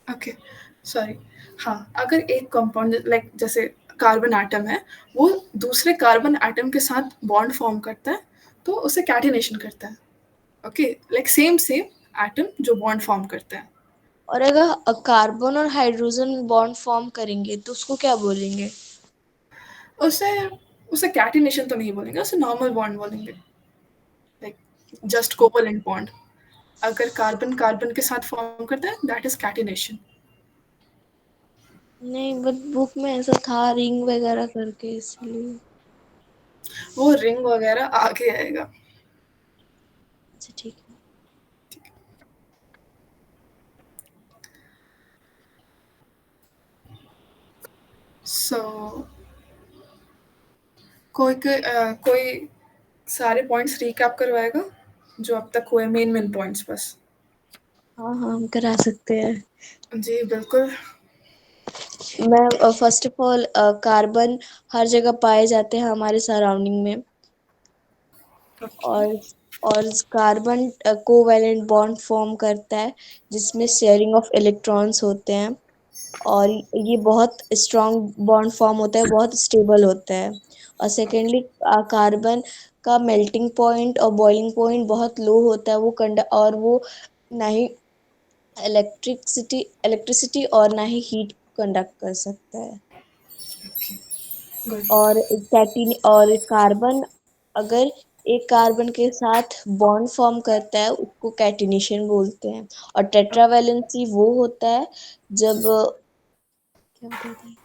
Okay, sorry. हाँ, अगर एक कंपाउंड लाइक जैसे कार्बन एटम है, वो दूसरे कार्बन एटम के साथ बॉन्ड फॉर्म करता है, तो उसे कैटिनेशन करता है। Okay, like same same atom जो बॉन्ड फॉर्म करता है। और अगर कार्बन और हाइड्रोजन बॉन्ड फॉर्म करेंगे तो उसको क्या बोलेंगे? उसे उसे कैटिनेशन तो नहीं बोलेंगे, उसे नॉर्मल बॉन्ड बोलेंगे, लाइक जस्ट अच्छा। Covalent bond. अगर कार्बन कार्बन के साथ फॉर्म करता है, दैट इज कैटिनेशन। नहीं, बट बुक में ऐसा था रिंग वगैरह करके, इसलिए। वो रिंग वगैरह आगे आएगा। अच्छा, ठीक है। सो कोई सारे पॉइंट्स रिकैप करवाएगा जो अब तक हुए, मेन मेन पॉइंट्स बस। हाँ हाँ, हम करा सकते हैं। जी बिल्कुल। मैं फर्स्ट ऑफ ऑल, कार्बन हर जगह पाए जाते हैं हमारे सराउंडिंग में। ओके। और और कार्बन कोवैलेंट बॉन्ड फॉर्म करता है, जिसमें शेयरिंग ऑफ इलेक्ट्रॉन्स होते हैं। और ये बहुत स्ट्रॉन्ग बॉन्ड फॉर्म होता है, बहुत स्टेबल होता है। और सेकेंडली, कार्बन का मेल्टिंग पॉइंट और बॉइलिंग पॉइंट बहुत लो होता है। और वो ना ही इलेक्ट्रिसिटी और ना ही हीट कंडक्ट कर सकता है। गुड। और कार्बन, अगर एक कार्बन के साथ बॉन्ड फॉर्म करता है, उसको कैटिनेशन बोलते हैं। और टेट्रावैलेंसी वो होता है जब, क्या होता था?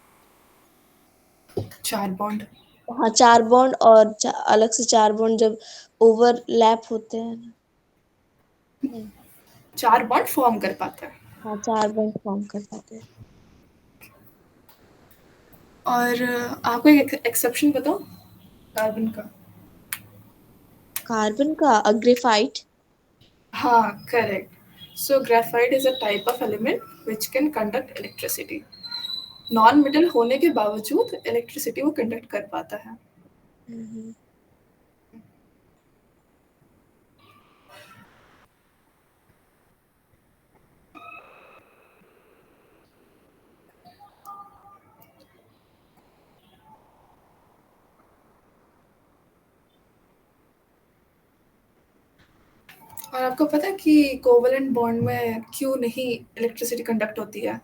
4 बॉन्ड। हाँ, चार बॉन्ड, और अलग से चार बॉन्ड जब ओवरलैप होते हैं ना। नहीं। 4 बॉन्ड फॉर्म कर पाता है। हाँ, चार बॉन्ड फॉर्म कर पाते हैं। और आपको एक एक्सेप्शन बताओ कार्बन का। कार्बन का ग्रेफाइट। हाँ, correct. So graphite is a type of element which can conduct electricity. Non metal होने के बावजूद इलेक्ट्रिसिटी वो कंडक्ट कर पाता है। और आपको पता है कि कोवलेंट बॉन्ड में क्यों नहीं इलेक्ट्रिसिटी कंडक्ट होती है?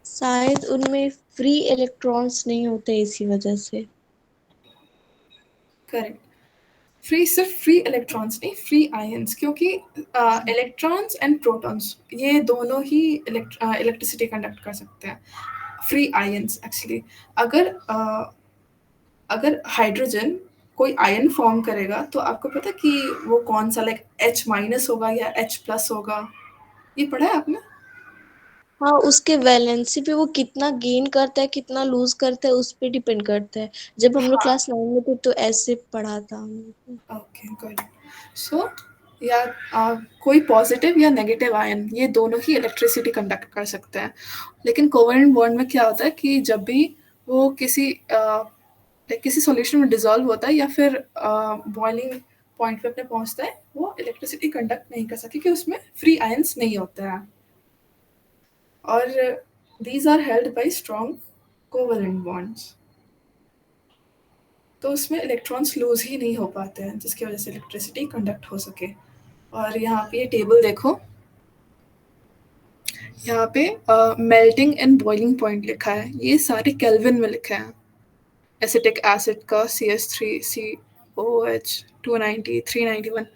शायद उनमें फ्री इलेक्ट्रॉन्स नहीं होते, इसी वजह से। करेक्ट। सिर्फ फ्री इलेक्ट्रॉन्स नहीं, फ्री आयंस, क्योंकि इलेक्ट्रॉन्स एंड प्रोटॉन्स ये दोनों ही इलेक्ट्रिसिटी कंडक्ट कर सकते हैं। फ्री आयंस एक्चुअली, अगर अगर हाइड्रोजन कोई आयन फॉर्म करेगा, तो आपको पता है कि वो कौन सा, लाइक H माइनस होगा या H प्लस होगा? ये पढ़ा है आपने? हाँ, उसके वैलेंसी पे वो कितना गेन करता है, कितना लूज करता है, उस पे डिपेंड करता है। जब हम लोग हाँ। क्लास 9 में थे तो ऐसे पढ़ा था हम लोग को। Okay, good. सो या कोई पॉजिटिव या नेगेटिव आयन, ये दोनों ही इलेक्ट्रिसिटी कंडक्ट कर सकते हैं। लेकिन कोवेलेंट बॉन्ड में क्या होता है कि जब भी वो किसी सॉल्यूशन में डिसॉल्व होता है या फिर बॉइलिंग पॉइंट पे अपने पहुंचता है, वो इलेक्ट्रिसिटी कंडक्ट नहीं कर सकती क्योंकि उसमें फ्री आयंस नहीं होते हैं। और these are held by strong covalent bonds, तो उसमें इलेक्ट्रॉन्स लूज ही नहीं हो पाते हैं, जिसकी वजह से इलेक्ट्रिसिटी कंडक्ट हो सके। और यहाँ पे ये टेबल देखो, यहाँ पे मेल्टिंग एंड बॉइलिंग पॉइंट लिखा है, ये सारे केल्विन में लिखे हैं। एसिटिक एसिड का CH3COH 290 391।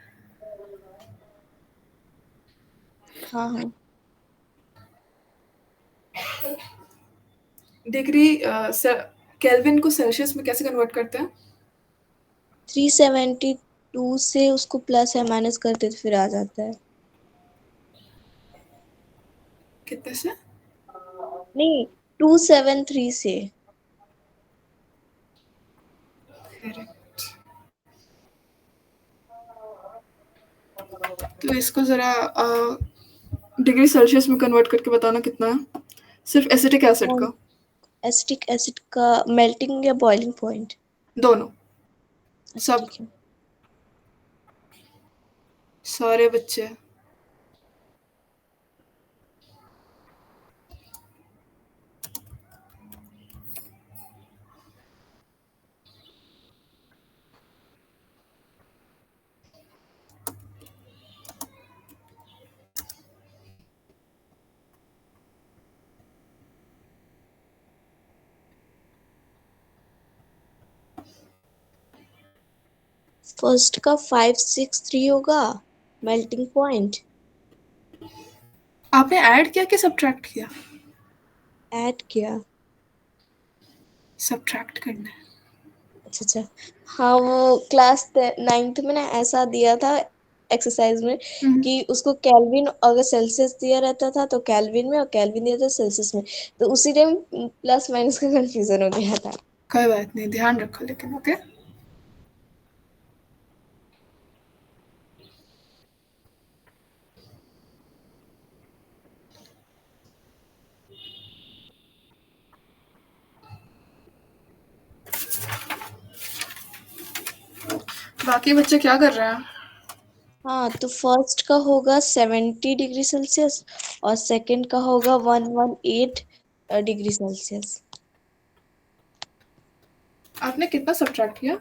हाँ हाँ। डिग्री केल्विन को सेल्सियस में कैसे कन्वर्ट करते हैं? 372 से उसको प्लस या माइनस करते तो फिर आ जाता है। कितने से? नहीं, 273 से। करेक्ट। तो इसको ज़रा डिग्री सेल्सियस में कन्वर्ट करके बताना कितना है, सिर्फ एसिटिक एसिड कौन? का। एसिटिक एसिड का मेल्टिंग या बॉइलिंग पॉइंट? दोनों। अच्छा, सब। ठीक है। सारे बच्चे। फर्स्ट का 563 होगा मेल्टिंग पॉइंट। आपने ऐड किया कि सब्ट्रैक्ट किया? ऐड किया। सब्ट्रैक्ट करना है। अच्छा अच्छा। हाँ वो क्लास 9th में ना ऐसा दिया था एक्सरसाइज में हम्म, कि उसको केल्विन अगर सेल्सियस दिया रहता था तो केल्विन में, और केल्विन दिया था सेल्सियस में, तो उसी टाइम प्लस माइनस का कंफ्यूजन हो गया था। कोई बात नहीं, ध्यान रखो लेकिन। ओके, बाकी बच्चे क्या कर रहे हैं? हाँ तो फर्स्ट का होगा 70 डिग्री सेल्सियस और सेकंड का होगा 118 डिग्री सेल्सियस। आपने कितना सब्ट्रैक्ट किया?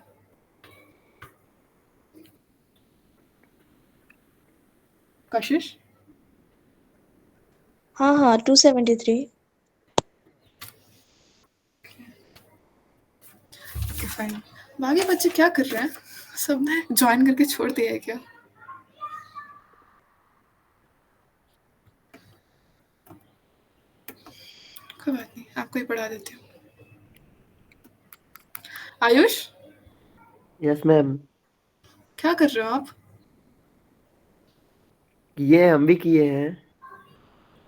कशिश? हाँ हाँ 273। Okay fine. बाकी बच्चे क्या कर रहे हैं? सबने ज्वाइन करके छोड़ दिया है क्या? कोई बात नहीं, आपको ही पढ़ा देती हूँ। Ayush, yes ma'am. क्या कर रहे हो आप? किए हम भी किए हैं।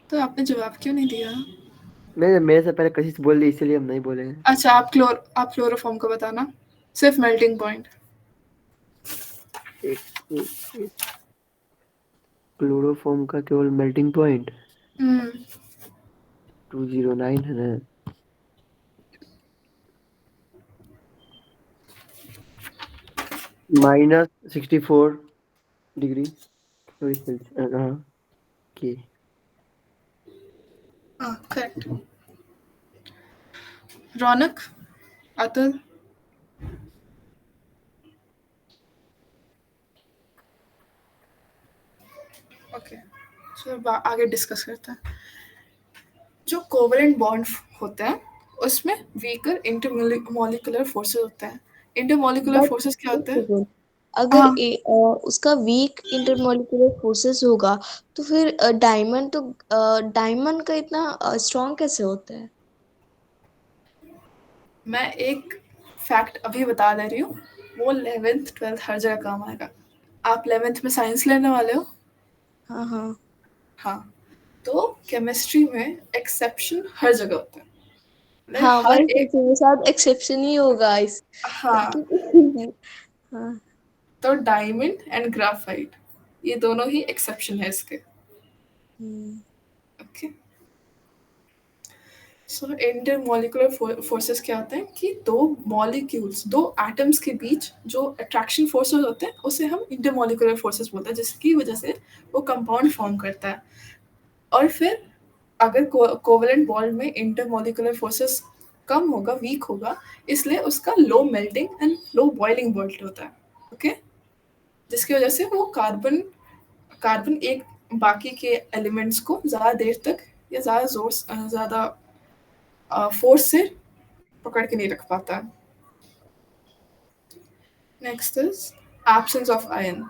तो आपने जवाब क्यों नहीं दिया? नहीं, मेरे से पहले कशिश बोल दी इसीलिए हम नहीं बोले हैं। अच्छा, आप क्लोरोफॉर्म को बताना, सिर्फ मेल्टिंग पॉइंट। एक, एक क्लोरोफॉर्म का केवल मेल्टिंग पॉइंट 209 है ना। -64 डिग्री सेल्सियस। हाँ की हाँ करेक्ट। रौनक, अतुल, ओके, चलो आगे डिस्कस करते हैं। जो कोवलेंट बॉन्ड होते हैं उसमें वीकर इंटरमोलिकुलर फोर्सेस होते हैं। इंटरमोलिकुलर बट फोर्सेस क्या एक होते हैं? सेकेंड, अगर हाँ, उसका वीक इंटरमोलिकुलर फोर्सेस होगा तो फिर डायमंड का इतना स्ट्रॉन्ग कैसे होता है? मैं एक फैक्ट अभी बता दे रही हूँ, वो 11th 12th हर जगह काम आएगा। आप 11th में साइंस लेने वाले हो? हाँ हाँ। हाँ, तो केमिस्ट्री में एक्सेप्शन हर जगह होता है, मतलब हाँ हर मैं एक। सोच रही शायद एक्सेप्शन ही होगा इस हाँ, हाँ। तो डायमंड एंड ग्राफाइट, ये दोनों ही एक्सेप्शन है इसके। हम्म। ओके, सो इंटरमोलिकुलर फोर्सेस क्या होते हैं कि दो मॉलिक्यूल्स, दो एटम्स के बीच जो अट्रैक्शन फोर्सेस होते हैं उसे हम इंटरमोलिकुलर फोर्सेस बोलते हैं, जिसकी वजह से वो कंपाउंड फॉर्म करता है। और फिर अगर कोवेलेंट बॉन्ड में इंटरमोलिकुलर फोर्सेस कम होगा, वीक होगा, इसलिए उसका लो melting and low boiling point होता है। ओके, जिसकी वजह से वो कार्बन कार्बन एक बाकी के एलिमेंट्स को ज़्यादा देर तक या ज़्यादा जोर ज़्यादा फोर्स से पकड़ के नहीं रख पाता। Next is absence of ion.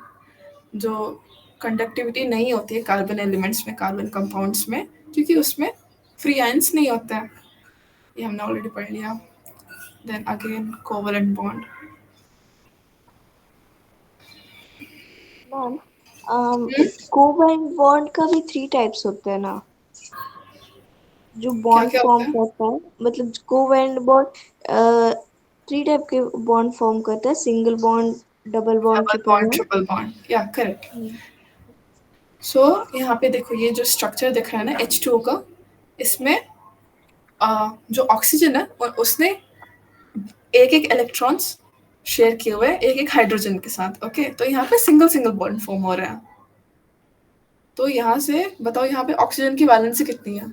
जो कंडक्टिविटी नहीं होती है कार्बन एलिमेंट्स में, कार्बन कंपाउंड्स में, क्योंकि उसमें फ्री आयंस नहीं होता है, ये हमने ऑलरेडी पढ़ लिया। Then again covalent bond. Ma'am covalent bond का भी 3 टाइप्स होते हैं ना, जो क्या बॉन्ड क्या होता फॉर्म है? करता है, मतलब कोवैलेंट बॉन्ड 3 टाइप के बॉन्ड फॉर्म करता है, single bond, double bond, double triple bond, bond. Triple bond, या करेक्ट। सो यहाँ पे देखो, ये जो स्ट्रक्चर दिख रहा है ना H2O का, इसमें जो ऑक्सीजन है और उसने एक एक इलेक्ट्रॉन्स शेयर किए हुए हैं एक एक हाइड्रोजन के साथ। ओके, तो यहाँ पे सिंगल सिंगल बॉन्ड फॉर्म हो रहा है। तो यहाँ से बताओ, यहाँ पे ऑक्सीजन की वैलेंसी कितनी है?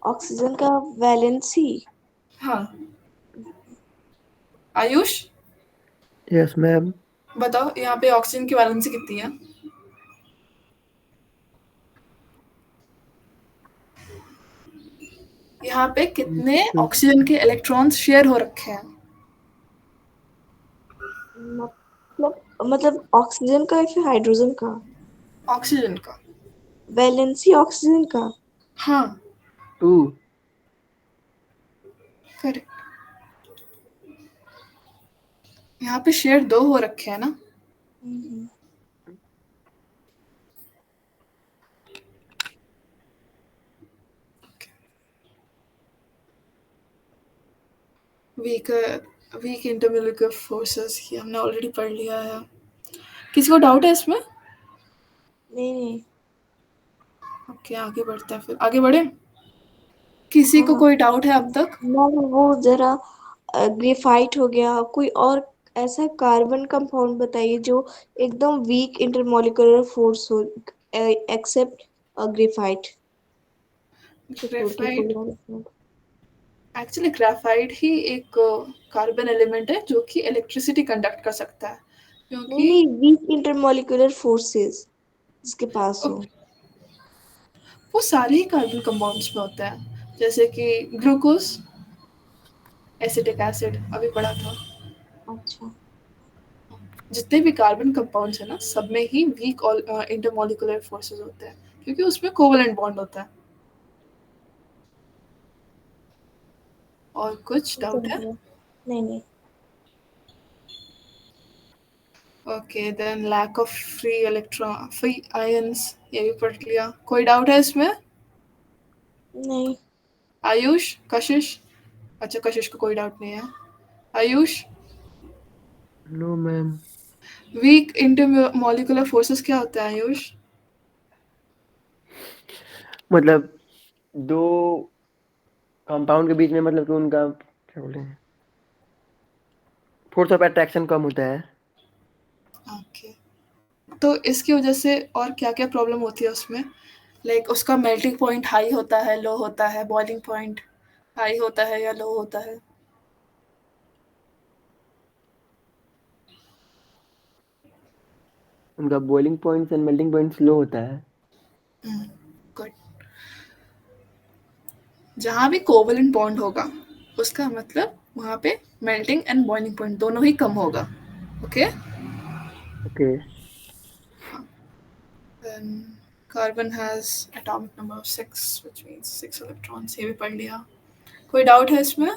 ऑक्सीजन का वैलेंसी। हाँ, आयुष यस मैम। बताओ, यहाँ पे ऑक्सीजन की वैलेंसी कितनी है? यहाँ पे कितने ऑक्सीजन के इलेक्ट्रॉन्स शेयर हो रखे हैं? मतलब ऑक्सीजन का या फिर हाइड्रोजन का? ऑक्सीजन का। वैलेंसी ऑक्सीजन का। हाँ, 2। करेक्ट। यहाँ पे शेयर 2 हो रखे हैं ना। हम्म। वीक वीक इंटरमोलिकुलर फोर्सेस, ये हमने ऑलरेडी पढ़ लिया है। किसी को डाउट है इसमें? नहीं नहीं। ओके, आगे बढ़ते हैं, फिर आगे बढ़े। किसी हाँ को हाँ। कोई डाउट है अब तक? मैं वो जरा ग्रेफाइट हो गया, कोई और ऐसा कार्बन कंपाउंड बताइए जो एकदम वीक इंटरमॉलिक्यूलर फोर्स हो, एक्सेप्ट ग्रेफाइट को छोड़ के कोई ग्रेफाइट। और। एक्चुअली ग्रेफाइट ही एक कार्बन एलिमेंट है जो कि इलेक्ट्रिसिटी कंडक्ट कर सकता है, नहीं क्योंकि नहीं, वीक इंटरमॉलिक्यूलर फोर्सेस जिसके पास हो। वो सारे ही कार्बन कंपाउंड्स में होते हैं, जैसे कि ग्लूकोज, एसिटिक एसिड अभी पढ़ा था। अच्छा। जितने भी कार्बन कंपाउंड्स हैं ना, सब में ही वीक इंटरमोलिकुलर फोर्सेस होते हैं, क्योंकि उसमें कोवेलेंट बॉन्ड होता है। और कुछ डाउट है? समझे। नहीं नहीं। Okay, then lack of free electron, free ions, ये भी पढ़ लिया। कोई डाउट है इसमें? नहीं। आयुष, कशिश? अच्छा, कशिश को कोई डाउट नहीं है। Ayush, no ma'am. Weak intermolecular forces क्या होता है आयुष? मतलब दो कंपाउंड के बीच में, मतलब कि उनका क्या बोलते हैं, फोर्स ऑफ अट्रैक्शन कम होता है। ओके, तो इसकी वजह से और क्या क्या प्रॉब्लम होती है उसमें? लाइक उसका मेल्टिंग पॉइंट हाई होता है, लो होता है, बॉइलिंग पॉइंट हाई होता है या लो होता है? उनका boiling point and melting point slow होता है। गुड। जहाँ भी कोवलेंट बॉन्ड होगा, उसका मतलब वहाँ पे मेल्टिंग एंड बॉइलिंग पॉइंट दोनों ही कम होगा। Okay. Okay. Then carbon has atomic number of 6, which means 6 electrons, ये भी पढ़ लिया। कोई डाउट है इसमें?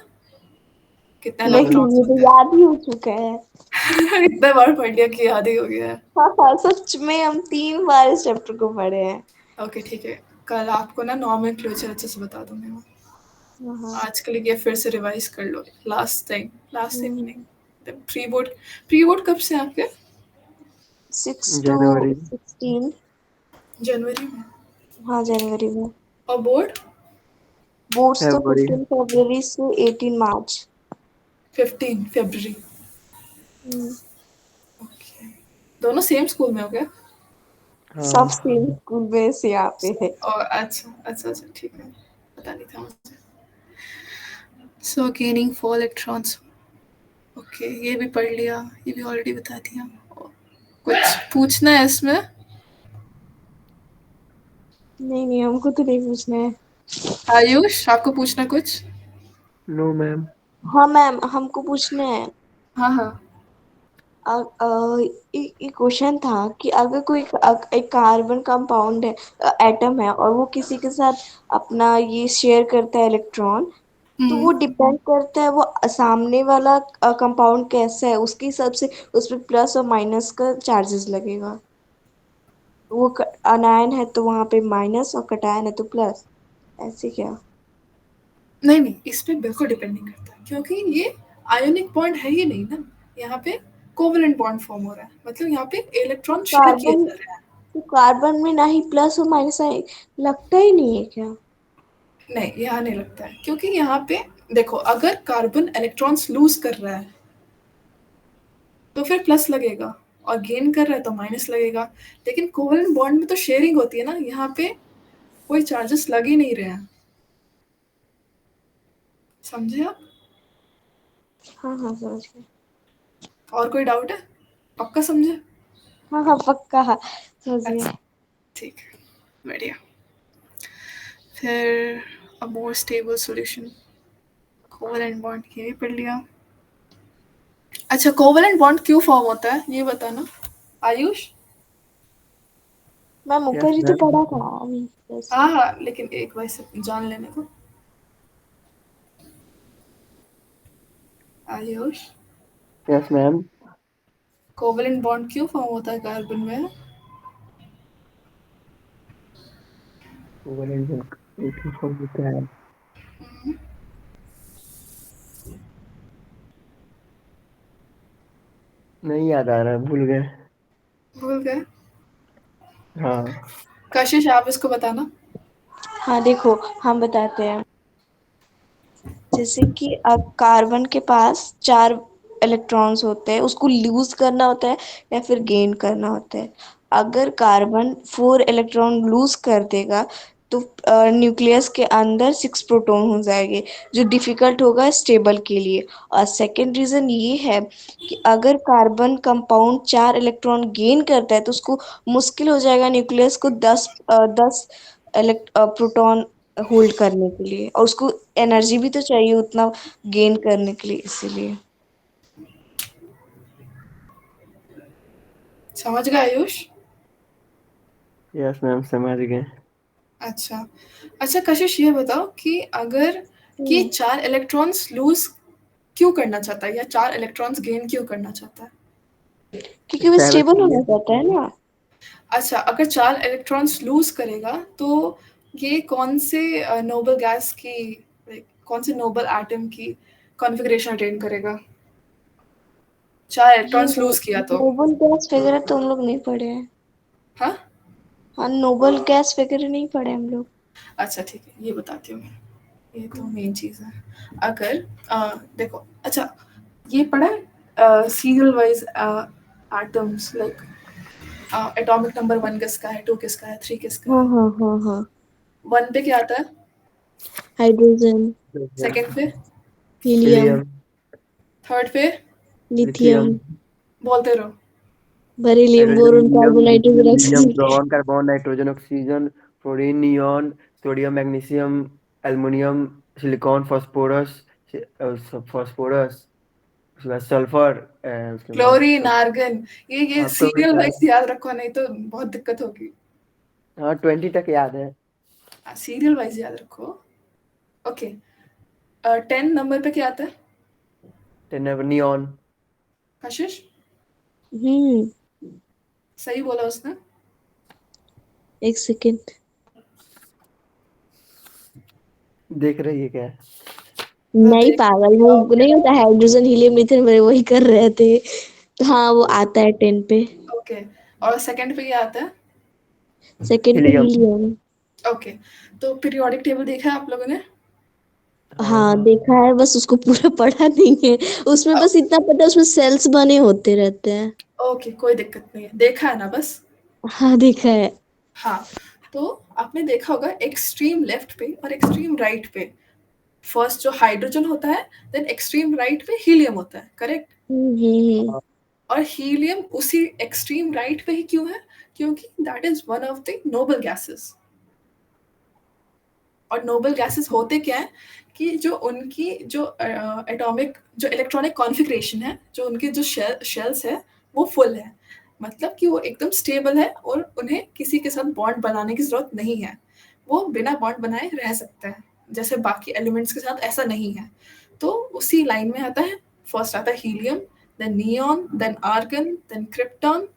कितने नो नहीं, मैम। इलेक्ट्रॉन्स ये तो होते हैं? याद ही हो चुका है। इतने बार पढ़ लिया कि याद ही हो गया है। हाँ हाँ, सच में हम 3 बार इस चैप्टर को पढ़े हैं। ओके, ठीक है। कल आपको ना नॉर्मल क्लोजर अच्छे से बता दूंगी मैं। हाँ हाँ। आज के लिए फिर से रिवाइज कर लो, लास्ट टाइम हम्म। नहीं। प्री बोर्ड कब से आपके? 6 to जनवरी। 16। जनवरी में। हाँ, जनवरी में। और बोर्ड? बोर्ड्स तो फरवरी। 15 फरवरी से 18 मार्च। 15 फरवरी। हम्म। ओके, दोनों सेम स्कूल में हो गया? सब हाँ। सेम स्कूल में से आते हैं। और अच्छा अच्छा अच्छा, ठीक है, पता नहीं था मुझे। सो गेनिंग 4 इलेक्ट्रॉन्स। ओके, ये भी पढ़ लिया, ये भी ऑलरेडी बता दिया। कुछ पूछना है इसमें? नहीं नहीं, हमको तो नहीं पूछना है। आयुष, आपको पूछना कुछ? No ma'am. हाँ मैम, हमको पूछना है। हाँ हाँ। एक क्वेश्चन था कि अगर कोई एक कार्बन कंपाउंड है, एटम है, और वो किसी के साथ अपना ये शेयर करता है इलेक्ट्रॉन, तो वो हम्म। डिपेंड करता है वो सामने वाला कंपाउंड कैसा है, उसके हिसाब से उस पर प्लस और माइनस का चार्जेस लगेगा। वो अनायन है तो वहां पे माइनस, और कटायन है तो प्लस, ऐसे क्या? नहीं नहीं, इस पे बिल्कुल डिपेंड नहीं करता, क्योंकि ये आयोनिक बॉन्ड है ही नहीं ना। यहाँ पे कोवलेंट बॉन्ड फॉर्म हो रहा है, मतलब यहाँ पे इलेक्ट्रॉन शेयर किए कार्बन जा रहे हैं। तो कार्बन में ना ही प्लस और माइनस लगता ही नहीं है क्या? नहीं, यहाँ नहीं लगता है, क्योंकि यहाँ पे देखो, अगर कार्बन इलेक्ट्रॉन्स लूज कर रहा है तो फिर प्लस लगेगा, और गेन कर रहा है तो माइनस लगेगा। लेकिन कोवलेंट बॉन्ड में तो शेयरिंग होती है ना, यहाँ पे कोई चार्जेस लग ही नहीं रहे हैं। समझे आप? हाँ हाँ, समझ गए। और कोई डाउट है? पक्का समझे? हाँ हाँ, पक्का, हाँ, समझ गए। अच्छा, ठीक है, बढ़िया। फिर a more stable solution, covalent bond, ये भी पढ़ लिया। अच्छा, कोवेलेंट बॉन्ड क्यों फॉर्म होता है ये बताना आयुष। मैम ऊपर यस ही तो मैम। पढ़ा था अभी बस। हाँ हाँ, लेकिन एक बार से जान लेने को। Ayush, yes ma'am. Covalent bond क्यों फॉर्म होता है कार्बन में? कोवेलेंट बॉन्ड एक ही फॉर्म होता है। नहीं याद आ रहा, भूल गए। भूल गए? हाँ। कशिश, आप इसको बताना। हाँ देखो, हम बताते हैं। जैसे कि अब कार्बन के पास 4 इलेक्ट्रॉन्स होते हैं, उसको लूज करना होता है या फिर गेन करना होता है। अगर कार्बन 4 इलेक्ट्रॉन लूज कर देगा तो न्यूक्लियस के अंदर 6 प्रोटॉन हो जाएंगे, जो डिफिकल्ट होगा स्टेबल के लिए। और सेकंड रीजन ये है कि अगर कार्बन कंपाउंड 4 इलेक्ट्रॉन गेन करता है तो उसको मुश्किल हो जाएगा न्यूक्लियस को 10 प्रोटॉन होल्ड करने के लिए, और उसको एनर्जी भी तो चाहिए उतना गेन करने के लिए, इसीलिए। समझ गए आयुष? यस मैम, समझ गए। अच्छा। अच्छा कशिश, ये बताओ कि अगर कि 4 इलेक्ट्रॉन्स लूज क्यों करना चाहता है या 4 इलेक्ट्रॉन्स गेन क्यों करना चाहता है? क्योंकि वो स्टेबल स्टेबल के होना लिए। चाहता है ना। अच्छा, अगर 4 इलेक्ट्रॉन्स लूज करेगा तो ये कौन से नोबल गैस की, कौन से नोबल एटम की कॉन्फ़िगरेशन अटेन करेगा? 4 ये इलेक्ट्रॉन्स लूज किया तो? नोबल गैस वगैरह तो हम लोग नहीं पढ़े हैं। हाँ? हाँ, नोबल गैस वगैरह नहीं पढ़े हम लोग। अच्छा ठीक है, ये बताती हूँ मैं। ये तो मेन चीज़ है। अगर देखो, अच्छा, ये पढ़ा है serial wise atoms, like atomic number 1 किसका है, 2 किसका है, 3 किसका हाँ है? हाँ हाँ हाँ। 1 पे क्या आता है? हाइड्रोजन। सेकंड पे? हीलियम। हीलियम। थर्ड पे? Lithium. Lithium. Beryllium, hydrogen, boron, helium, carbon, lithium, nitrogen, helium, oxygen. Fluorone, carbon, nitrogen, oxygen, fluorine, neon, sodium, magnesium, aluminium, silicon, phosphorus, phosphorus, उसके बाद सल्फर, उसके बाद क्लोरीन, आर्गन। ये serial chlorine. Wise याद रखो, नहीं तो बहुत दिक्कत होगी। हाँ, 20 तक याद है। सीरियल वाइज याद रखो। ओके। 10 नंबर पे क्या आता है? 10 नियॉन। कशिश? हम्म। सही बोला उसने। एक सेकेंड। देख रही है क्या? तो नहीं देख पागल, वो जाओगे नहीं ना। होता हाइड्रोजन, हीलियम, लिथियम, वही कर रहे थे। तो हाँ, वो आता है 10 पे। ओके। और सेकंड पे क्या आता है? सेकेंड पे हीलियम। हीलियम। ओके। तो पीरियोडिक टेबल देखा है आप लोगों ने? हाँ हाँ हाँ। देखा है, बस उसको पूरा पढ़ा नहीं है। उसमें बस इतना पता है, उसमें सेल्स बने होते रहते हैं। ओके, कोई दिक्कत नहीं है, देखा है ना बस। हाँ देखा है। हाँ। तो आपने देखा होगा एक्सट्रीम लेफ्ट पे और एक्सट्रीम राइट पे फर्स्ट जो हाइड्रोजन होता है, देन एक्सट्रीम राइट पे हीलियम होता है, करेक्ट? हम्म। और हीलियम उसी एक्सट्रीम राइट पे ही क्यों है? क्योंकि that is one of the noble gases. और नोबल गैसेस होते क्या है कि जो उनकी जो एटॉमिक जो इलेक्ट्रॉनिक कॉन्फ़िगरेशन है, जो उनके जो शेल्स है, वो फुल है। मतलब कि वो एकदम स्टेबल है और उन्हें किसी के साथ बॉन्ड बनाने की ज़रूरत नहीं है। वो बिना बॉन्ड बनाए रह सकते हैं, जैसे बाकी एलिमेंट्स के साथ ऐसा नहीं है। तो उसी लाइन में आता है, फर्स्ट आता है helium, then neon, then argon, then krypton,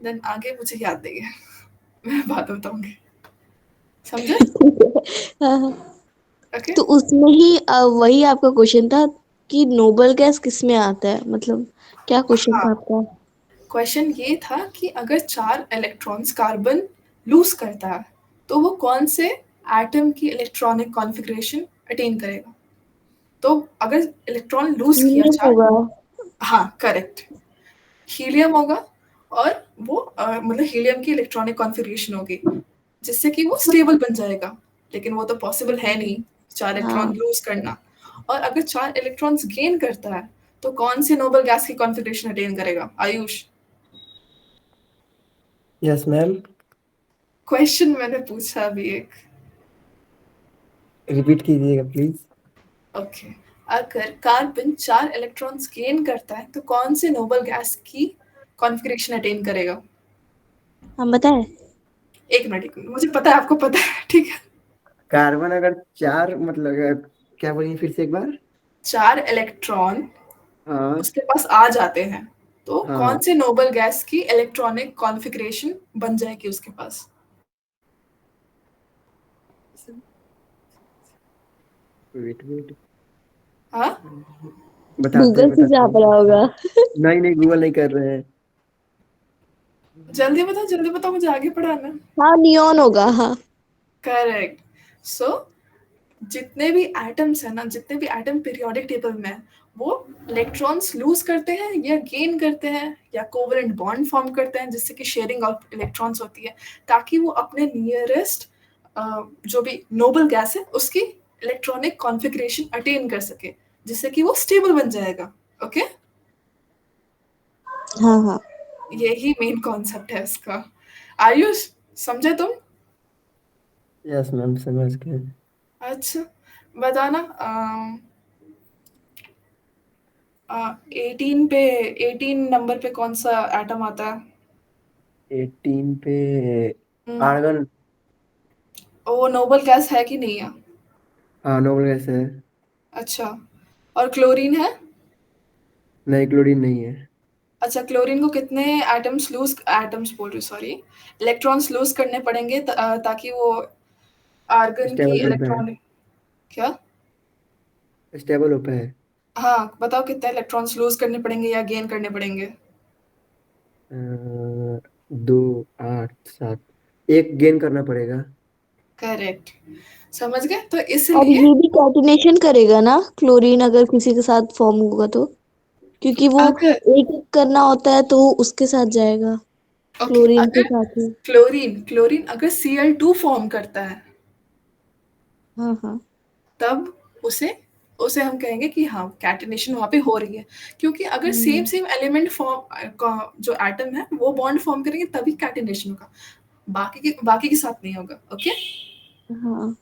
then आगे मुझे याद नहीं है। मैं बाद में बताऊँगी। समझे? हाँ हाँ। ओके? तो उसमें ही वही आपका क्वेश्चन था कि नोबल गैस किस में आता है, मतलब क्या क्वेश्चन हाँ। था आपका? क्वेश्चन ये था कि अगर 4 इलेक्ट्रॉन्स कार्बन लूज करता है तो वो कौन से एटम की इलेक्ट्रॉनिक कॉन्फ़िगरेशन अटेन करेगा? तो अगर इलेक्ट्रॉन लूज किया हीलियम 4, होगा। हाँ करेक्ट, हीलियम होगा। और वो मतलब हीलियम की इलेक्ट्रॉनिक कॉन्फ़िगरेशन होगी जिससे कि वो स्टेबल बन जाएगा। लेकिन वो तो पॉसिबल है नहीं, 4 इलेक्ट्रॉन हाँ। लूज करना। और अगर 4 इलेक्ट्रॉन्स गेन करता है तो कौन से नोबल गैस की कॉन्फ़िगरेशन अटेन करेगा आयुष? Yes ma'am. क्वेश्चन मैंने पूछा अभी एक। रिपीट कीजिएगा प्लीज। ओके। अगर कार्बन 4 इलेक्ट्रॉन्स गेन करता है तो कौन से नोबल गैस की कॉन्फ़िगरेशन अटेन करेगा? हम बताएं? एक मिनट मुझे पता है, आपको पता है, ठीक है। कार्बन अगर 4 मतलब क्या बोलिए फिर से एक बार। 4 इलेक्ट्रॉन हाँ उसके पास आ जाते हैं तो कौन हाँ। से नोबल गैस की इलेक्ट्रॉनिक कॉन्फ़िगरेशन बन जाएगी उसके पास? Wait wait. हाँ, बताते गूगल हैं से बताते जा हैं। पड़ा होगा। नहीं नहीं, गूगल नहीं कर रहे हैं। जल्दी बताओ, मुझे आगे पढ़ाना। हाँ, नियॉन होगा, हाँ। करेक्ट। सो जितने भी एटम्स है ना, जितने भी एटम पीरियोडिक टेबल में है, वो इलेक्ट्रॉन्स लूज करते हैं या गेन करते हैं या कोवलेंट बॉन्ड फॉर्म करते हैं, जिससे कि शेयरिंग ऑफ इलेक्ट्रॉन्स होती है, ताकि वो अपने नियरेस्ट जो भी नोबल गैस है उसकी इलेक्ट्रॉनिक कॉन्फ़िगरेशन अटेन कर सके, जिससे कि वो स्टेबल बन जाएगा। ओके, हाँ हाँ। यही मेन कॉन्सेप्ट है इसका। आयुष, समझे तुम? यस मैम, समझ गए। अच्छा, बताना। 18 पे, 18 नंबर पे कौन सा एटम आता है? 18 पे हम्म, आर्गन। वो नोबल गैस है कि नहीं है? हाँ, नोबल गैस है। अच्छा, और क्लोरीन है? नहीं, क्लोरीन नहीं है। अच्छा, क्लोरीन को कितने एटम्स बोल रही, सॉरी, इलेक्ट्रॉन्स लूज करने पड़ेंगे ताकि वो आर्गन की स्टेबल पे है। इलेक्ट्रॉन, क्या? स्टेबल पे है। हाँ, बताओ कितने इलेक्ट्रॉन्स लूज करने पड़ेंगे या गेन करने पड़ेंगे? 2, 8, 7। एक गेन करना पड़ेगा। करेक्ट, समझ गए? तो और इसलिए ये भी कैटिनेशन करेगा ना, क्लोरीन अगर किसी के साथ फॉर्म होगा तो, क्योंकि वो अगर, एक एक करना होता है तो वो उसके साथ जाएगा, ओके, क्लोरीन के अगर साथ ही। क्लोरीन अगर Cl2 फॉर्म करता है, हाँ हाँ। तब उसे उसे हम कहेंगे कि हाँ, कैटिनेशन वहाँ पे हो रही है, क्योंकि अगर सेम हम्म। सेम एलिमेंट फॉर्म जो एटम है वो बॉन्ड फॉर्म करेंगे तभी कैटिनेशन होगा, बाकी के साथ नहीं होगा। ओके, हाँ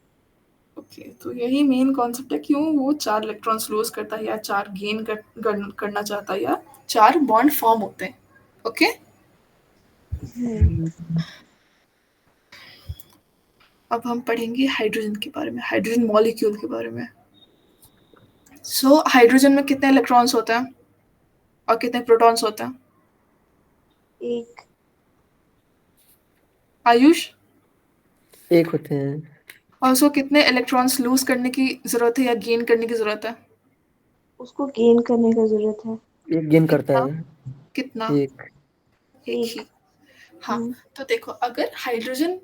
ओके, तो यही मेन कॉन्सेप्ट है, क्यों वो 4 इलेक्ट्रॉन्स लूज करता है या 4 करना चाहता है या 4 बॉन्ड फॉर्म होते हैं। ओके, अब हम पढ़ेंगे हाइड्रोजन के बारे में, हाइड्रोजन मॉलिक्यूल के बारे में। सो हाइड्रोजन में कितने इलेक्ट्रॉन्स होते हैं और कितने प्रोटॉन्स होते हैं? एक। आयुष, एक होते हैं। और उसको कितने इलेक्ट्रॉन्स लूज करने की जरूरत है या गेन करने की जरूरत है? उसको गेन करने का जरूरत है। एक गेन करता कितना? है। कितना? एक। एक ही। एक। हाँ, तो देखो, अगर हाइड्रोजन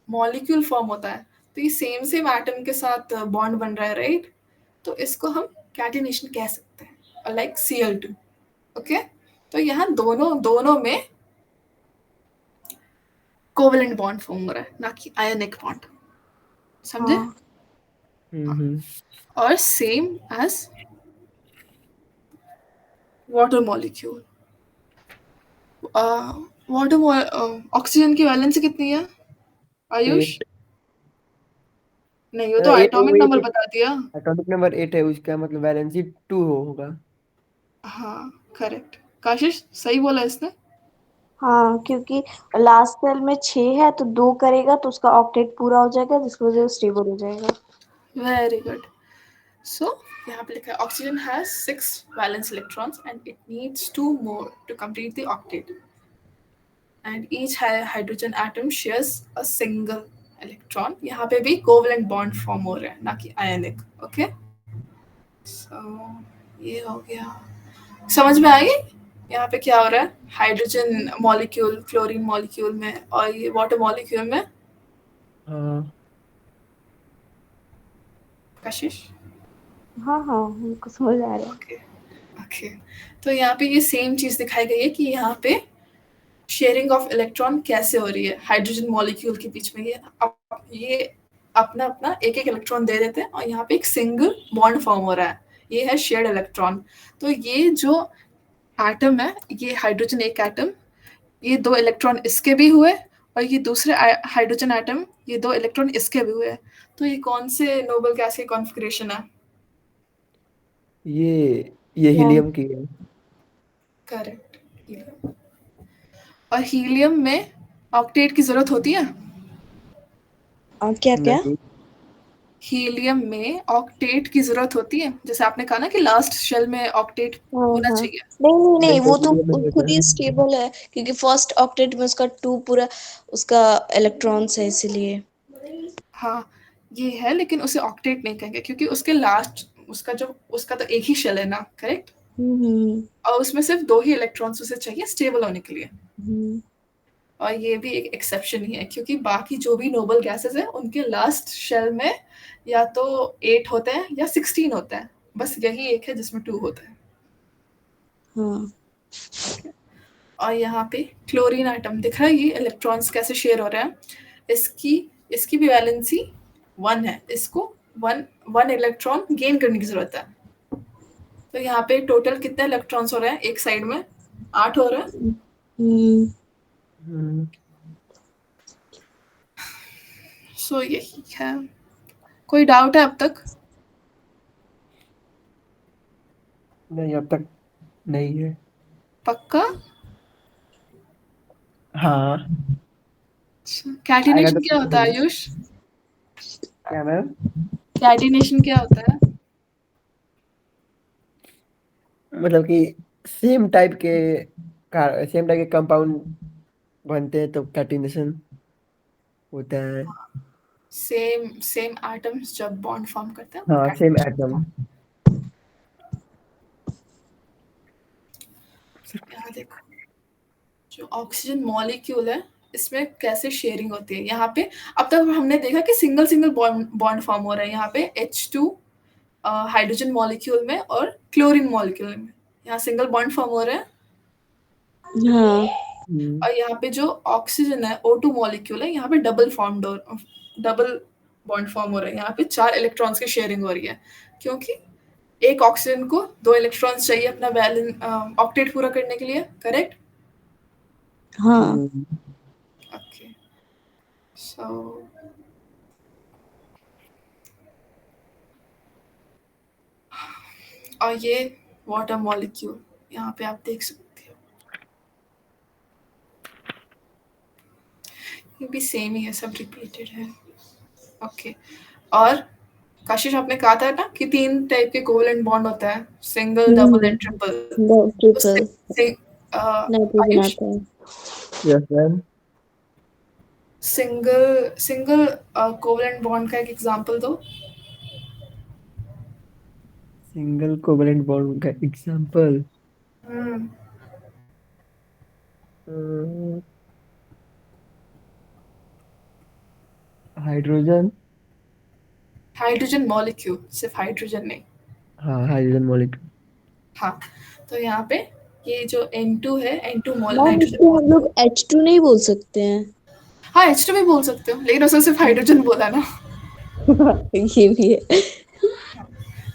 मॉलिक्यूल फॉर्म होता है तो ये सेम सेम एटम के साथ बॉन्ड बन रहा है, राइट? तो इसको हम कैटिनेशन कह सकते हैं, लाइक Cl2। ओके, तो यहाँ दोनों दोनों में कोवेलेंट बॉन्ड फॉर्म हो रहा है, ना कि आयनिक बॉन्ड। समझे? हाँ हम्म। और same as water molecule. Water oxygen की वैलेंसी कितनी है, आयुष? 8। नहीं, वो तो एट एटॉमिक वही नंबर तो। बता दिया। एटॉमिक नंबर 8 है, उसका मतलब वैलेंसी 2 होगा। हाँ, करेक्ट। काशिश, सही बोला इसने। हाँ, क्योंकि लास्ट सेल में 6 है तो 2 करेगा तो उसका ऑक्टेट पूरा हो जाएगा, जिसकी वजह से स्टेबल हो जाएगा। Very good. सो यहाँ पे लिखा है oxygen has 6 valence electrons and it needs 2 more to complete the octet, and each hydrogen atom shares a single electron. यहाँ पे भी कोवलेंट बॉन्ड फॉर्म हो रहे हैं, ना कि आयनिक। ओके, सो ये हो गया। समझ में आई यहाँ पे क्या हो रहा है? हाइड्रोजन मॉलिक्यूल क्लोरीन मॉलिक्यूल में और ये वाटर मॉलिक्यूल में। हाँ। कशिश, हाँ हाँ, हमको समझ आ रहा है। ओके, ओके, तो यहाँ पे ये सेम चीज दिखाई गई है कि यहाँ पे शेयरिंग ऑफ इलेक्ट्रॉन कैसे हो रही है हाइड्रोजन मॉलिक्यूल के बीच में। ये अपना अपना एक एक इलेक्ट्रॉन दे देते हैं और यहाँ पे एक सिंगल बॉन्ड फॉर्म हो रहा है, ये है शेयर्ड इलेक्ट्रॉन। तो ये जो एटम है, ये हाइड्रोजन एक एटम, ये 2 इलेक्ट्रॉन इसके भी हुए, और ये दूसरे हाइड्रोजन एटम, ये 2 इलेक्ट्रॉन इसके भी हुए। तो ये कौन से नोबल गैस की कॉन्फ़िगरेशन है? ये हाँ। हीलियम की है। करेक्ट। और हीलियम में ऑक्टेट की जरूरत होती है? क्या क्या? नहीं। हीलियम में ऑक्टेट की जरूरत होती है, जैसे आपने कहा ना कि लास्ट शेल में ऑक्टेट हाँ होना हाँ। चाहिए। नहीं नहीं नहीं, नहीं, वो तो हीलियम में नहीं खुद होता ही है। स्टेबल है, क्योंकि फर्स्ट ऑक्टेट में उसका 2 पूरा उसका इलेक्ट्रॉन्स है, इसलिए। हाँ, ये है, लेकिन उसे ऑक्टेट नहीं कहेंगे क्योंकि उसके लास्ट उसका तो एक ही शेल है ना, करेक्ट? हम्म और उसमें सिर्फ 2 ही इलेक्ट्रॉन्स उसे चाहिए स्टेबल होने के लिए। हम्म और ये भी एक एक्सेप्शन ही है क्योंकि बाकी जो भी नोबल गैसेस हैं उनके लास्ट शेल में या तो 8 होते हैं या 16 होते हैं, बस यही एक है जिसमें 2 होते हैं। हाँ ओके। और यहाँ पे क्लोरीन आइटम दिख रहा है, ये इलेक्ट्रॉन्स कैसे शेयर हो रहे हैं। इसकी इसकी भी वैलेंसी 1 है, इसको वन वन इलेक्ट्रॉन गेन करने की जरूरत है। तो यहाँ पे टोटल कितने इलेक्ट्रॉन्स हो रहे हैं एक साइड में? 8 हो रहे हैं। हम्म हम्म, सो यही है। कोई डाउट है अब तक? नहीं, अब तक नहीं है। पक्का? हाँ। आएगा कैटिनेशन तो क्या होता है पूछूंगा। आयुष? क्या मैम? कैटिनेशन क्या होता है? मतलब कि सेम टाइप के सेम टाइप के कंपाउंड बनते हैं तो कैटिनेशन होता है। सेम सेम एटम्स जब बॉन्ड फॉर्म करते हैं वो हाँ, सेम कैटिनेशन होता एटम। है। यहाँ देखो, जो ऑक्सीजन मॉलिक्यूल है इसमें कैसे शेयरिंग होती है यहाँ पे। अब तक हमने देखा कि single single bond bond form हो रहा है यहाँ पे H2 हाइड्रोजन मॉलिक्यूल में और क्लोरीन मॉलिक्यूल में, यहाँ सिंगल बॉन्ड फॉर्म हो रहा है। हाँ और यहाँ पे जो ऑक्सीजन है O2 मॉलिक्यूल है, यहाँ पे डबल बॉन्ड फॉर्म हो रहा है, यहाँ पे 4 इलेक्ट्रॉन्स की शेयरिंग हो रही है क्योंकि एक ऑक्सीजन को 2 इलेक्ट्रॉन्स चाहिए अपना वैलेंस ऑक्टेट पूरा करने के लिए, करेक्ट? हाँ। हम्म, ओके। सो और ये वाटर मॉलिक्यूल यहाँ पे आप देख सकते हो, ये भी सेम ही है, सब रिपीटेड है। ओके। और कशिश आपने कहा था ना कि 3 टाइप के कोवेलेंट बॉन्ड होता है, सिंगल डबल एंड ट्रिपल। तो ट्रिपल नाइट्रोजन आयुष, आता है। Yes ma'am. Single single covalent bond का एक एग्जांपल दो। सिंगल कोवलेंट बॉन्ड का एग्जांपल। हम्म। हाइड्रोजन। हाइड्रोजन मॉलिक्यूल, सिर्फ हाइड्रोजन नहीं। हाँ, हाइड्रोजन मॉलिक्यूल। हाँ, तो यहाँ पे ये जो N2 है, N2 मैम, नाइट्रोजन इसको हम लोग मॉलिक्यूल। H2 नहीं बोल सकते हैं? हाँ, H2 भी बोल सकते हो, लेकिन उसने सिर्फ हाइड्रोजन बोला ना। ये भी है।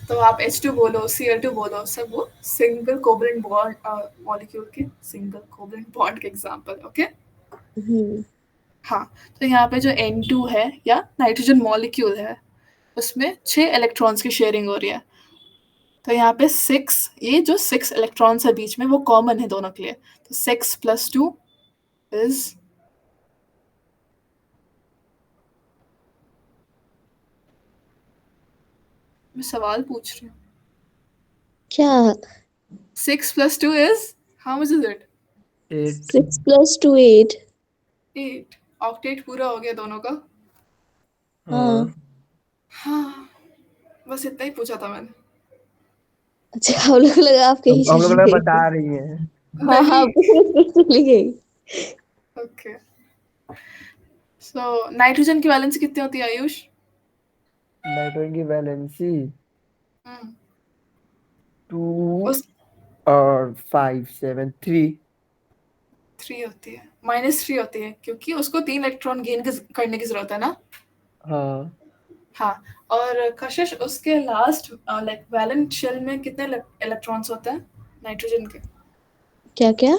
तो आप H2 बोलो, Cl2 बोलो, सब वो सिंगल कोवलेंट बॉन्ड मॉलिक्यूल के सिंगल कोवलेंट बॉन्ड के एग्जांपल। ओके। हम्म हाँ, तो यहाँ पे जो N2 है या नाइट्रोजन मॉलिक्यूल है उसमें 6 इलेक्ट्रॉन्स की शेयरिंग हो रही है। तो यहाँ पे 6, ये जो 6 इलेक्ट्रॉन्स है बीच में वो कॉमन है दोनों के लिए। तो 6 + 2 इज, मैं सवाल पूछ रही हूँ। क्या? 6 + 2 is, how much is it? 8। 6 + 2 8। 8। Octet पूरा हो गया दोनों का। हाँ। हाँ। हाँ, बस इतना ही पूछा था मैंने। अच्छा, हम लोग को लगा आप कहीं हम लोग चली लगा गई। बता रही हैं। हाँ हाँ, नहीं। कहीं चली गई। ओके। सो नाइट्रोजन की वैलेंसी कितनी होती है आयुष? नाइट्रोजन की वैलेंसी हम्म। 2 उस और 5 7 3। 3 होती है, -3 होती है क्योंकि उसको 3 इलेक्ट्रॉन गेन करने की जरूरत है ना। हाँ। हाँ। और कशिश उसके लास्ट लाइक वैलेंट शेल में कितने इलेक्ट्रॉन्स होते हैं नाइट्रोजन के? क्या क्या?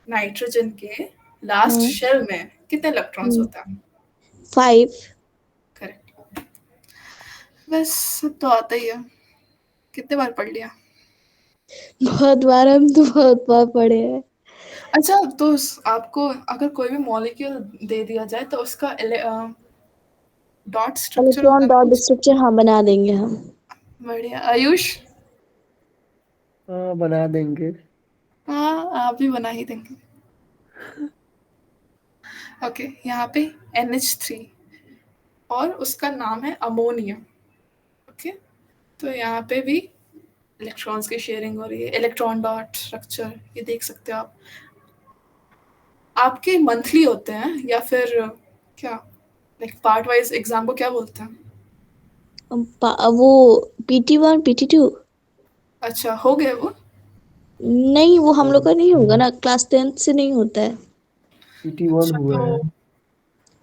नाइट्रोजन के लास्ट हाँ। शेल में कितने इलेक्ट्रॉन्स होते हैं? 5। करेक्ट। बस तो आता ही है कितने बार पढ़ लिया? बहुत बार, हम तो बहुत बार पढ़े हैं। अच्छा, तो आपको अगर कोई भी मॉलिक्यूल दे दिया जाए तो उसका डॉट स्ट्रक्चर इलेक्ट्रॉन होगा डॉट कुछ? स्ट्रक्चर, हाँ बना देंगे हम। बढ़िया। आयुष? हाँ, बना देंगे। हाँ, आप भी बना ही देंगे। ओके, यहाँ पे NH3 और उसका नाम है अमोनिया। ओके, तो यहाँ पे भी इलेक्ट्रॉन्स की शेयरिंग हो रही है। इलेक्ट्रॉन डॉट स्ट्रक्चर ये देख सकते हो आप। आपके मंथली होते हैं या फिर क्या, लाइक पार्ट वाइज एग्जाम को क्या बोलते हैं? वो PT1 PT2। अच्छा, हो गए वो? नहीं, वो हम लोग का नहीं होगा ना, क्लास 10th से नहीं होता है। PT1 अच्छा, हुआ है। तो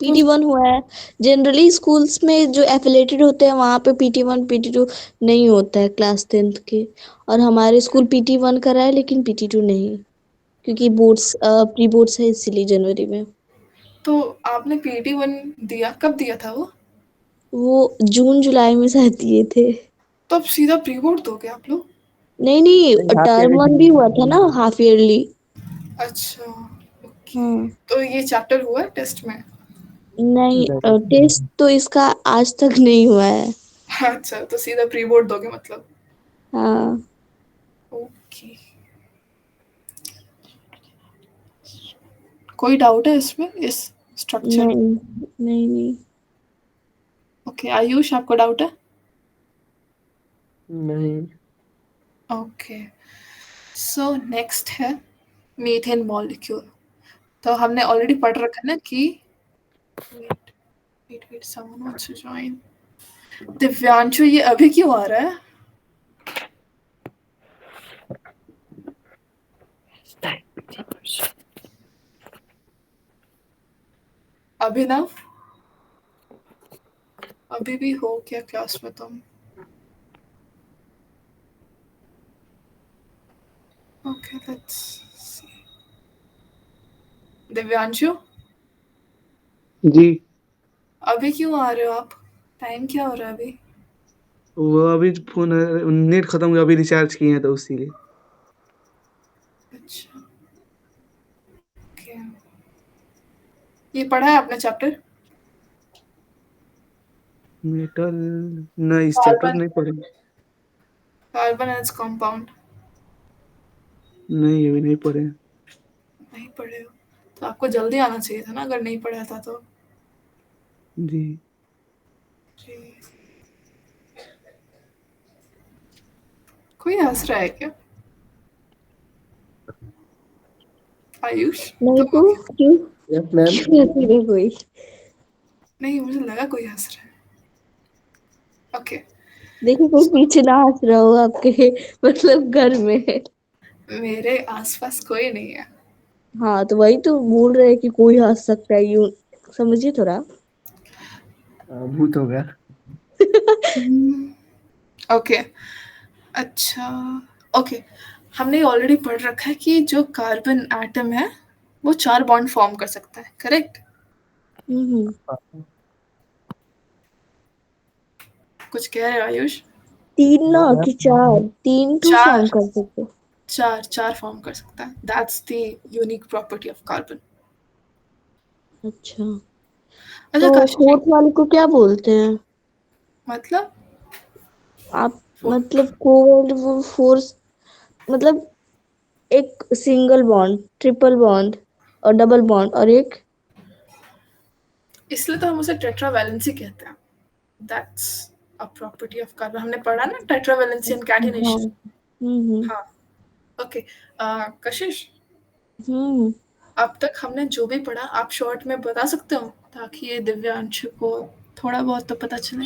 PT1 हुआ है। जनरली स्कूल्स में जो एफिलेटेड होते हैं वहां पे PT1 PT2 नहीं होता है क्लास 10th के। और हमारे स्कूल PT1 करा है लेकिन PT2 नहीं, क्योंकि बोर्ड्स प्री बोर्ड्स है इसीलिए जनवरी में। तो आपने PT1 दिया, कब दिया था वो? वो जून जुलाई में शायद दिए थे। तो अब सीधा प्री बोर्ड दोगे आप लोग? नहीं नहीं, नहीं, हाफ टर्म ईयरली वन भी देंगे। हुआ था ना, हाफ ईयरली। अच्छा, ओके। हाँ। तो ये चैप्टर हुआ है टेस्ट में? नहीं, नहीं। टेस्ट तो इसका आज तक नहीं हुआ है। अच्छा, तो सीधा प्री बोर्ड दोगे मतलब? हाँ। ओके। कोई डाउट है इसमें, इस स्ट्रक्चर में? नहीं नहीं नहीं। ओके, आयुष आपको डाउट है? नहीं। ओके, सो नेक्स्ट है मीथेन मॉलिक्यूल। तो हमने ऑलरेडी पढ़ रखा है ना कि wait wait wait, someone wants to join. Divyanshu, ये अभी क्यों आ रहा है? अभिनव, अभी भी हो क्या क्लास में तुम? Okay, let's see. दिव्यांशु, जी। अभी क्यों आ रहे हो आप? टाइम क्या हो रहा है अभी? वो अभी फोन नेट खत्म हुआ, अभी रिचार्ज किए हैं तो इसीलिए। अच्छा, ओके। ये पढ़ा है आपने चैप्टर? मेटल? नहीं, इस चैप्टर कार्बन, नहीं पढ़े। Carbon and its compound. नहीं, अभी नहीं पढ़े। नहीं पढ़े हो तो आपको जल्दी आना चाहिए था ना, अगर नहीं पढ़ा था तो। जी। जी। कोई हंस रहा है क्या? आयुष, नहीं तुम हो तो क्या? क्यों? Yes ma'am. क्यों हंसी नहीं कोई? नहीं, मुझे लगा कोई हंस रहा है। ओके। देखिए, कोई पीछे ना हंस रहा हो आपके, मतलब घर में। मेरे आसपास कोई नहीं है। हाँ, तो वही तो बोल रहे हैं कि कोई हंस सकता है, यूं समझिए थोड़ा। भूत हो गया। ओके, अच्छा, ओके। हमने ऑलरेडी पढ़ रखा है कि जो कार्बन एटम है वो 4 बॉन्ड फॉर्म कर सकता है, करेक्ट? हम्म। कुछ कह रहे हो आयुष? तीन ना नो कि मैम। चार? तीन तो फॉर्म चार, कर सकते। चार चार फॉर्म कर सकता है। That's the unique property of carbon. अच्छा, अच्छा तो कशिश, फोर्थ वाले को क्या बोलते हैं मतलब आप? वो, मतलब कोवैलेंट वो फोर्स, मतलब एक सिंगल बॉन्ड, ट्रिपल बॉन्ड और डबल बॉन्ड, और एक। इसलिए तो हम उसे टेट्रावैलेंसी कहते हैं। That's a property of carbon. हमने पढ़ा ना टेट्रावैलेंसी एंड हाँ। कैटिनेशन। हम्म। हाँ, ओके। कशिश, हम्म। अब तक हमने जो भी पढ़ा आप शॉर्ट में बता सकते हो ताकि ये दिव्यांशु को थोड़ा बहुत तो पता चले।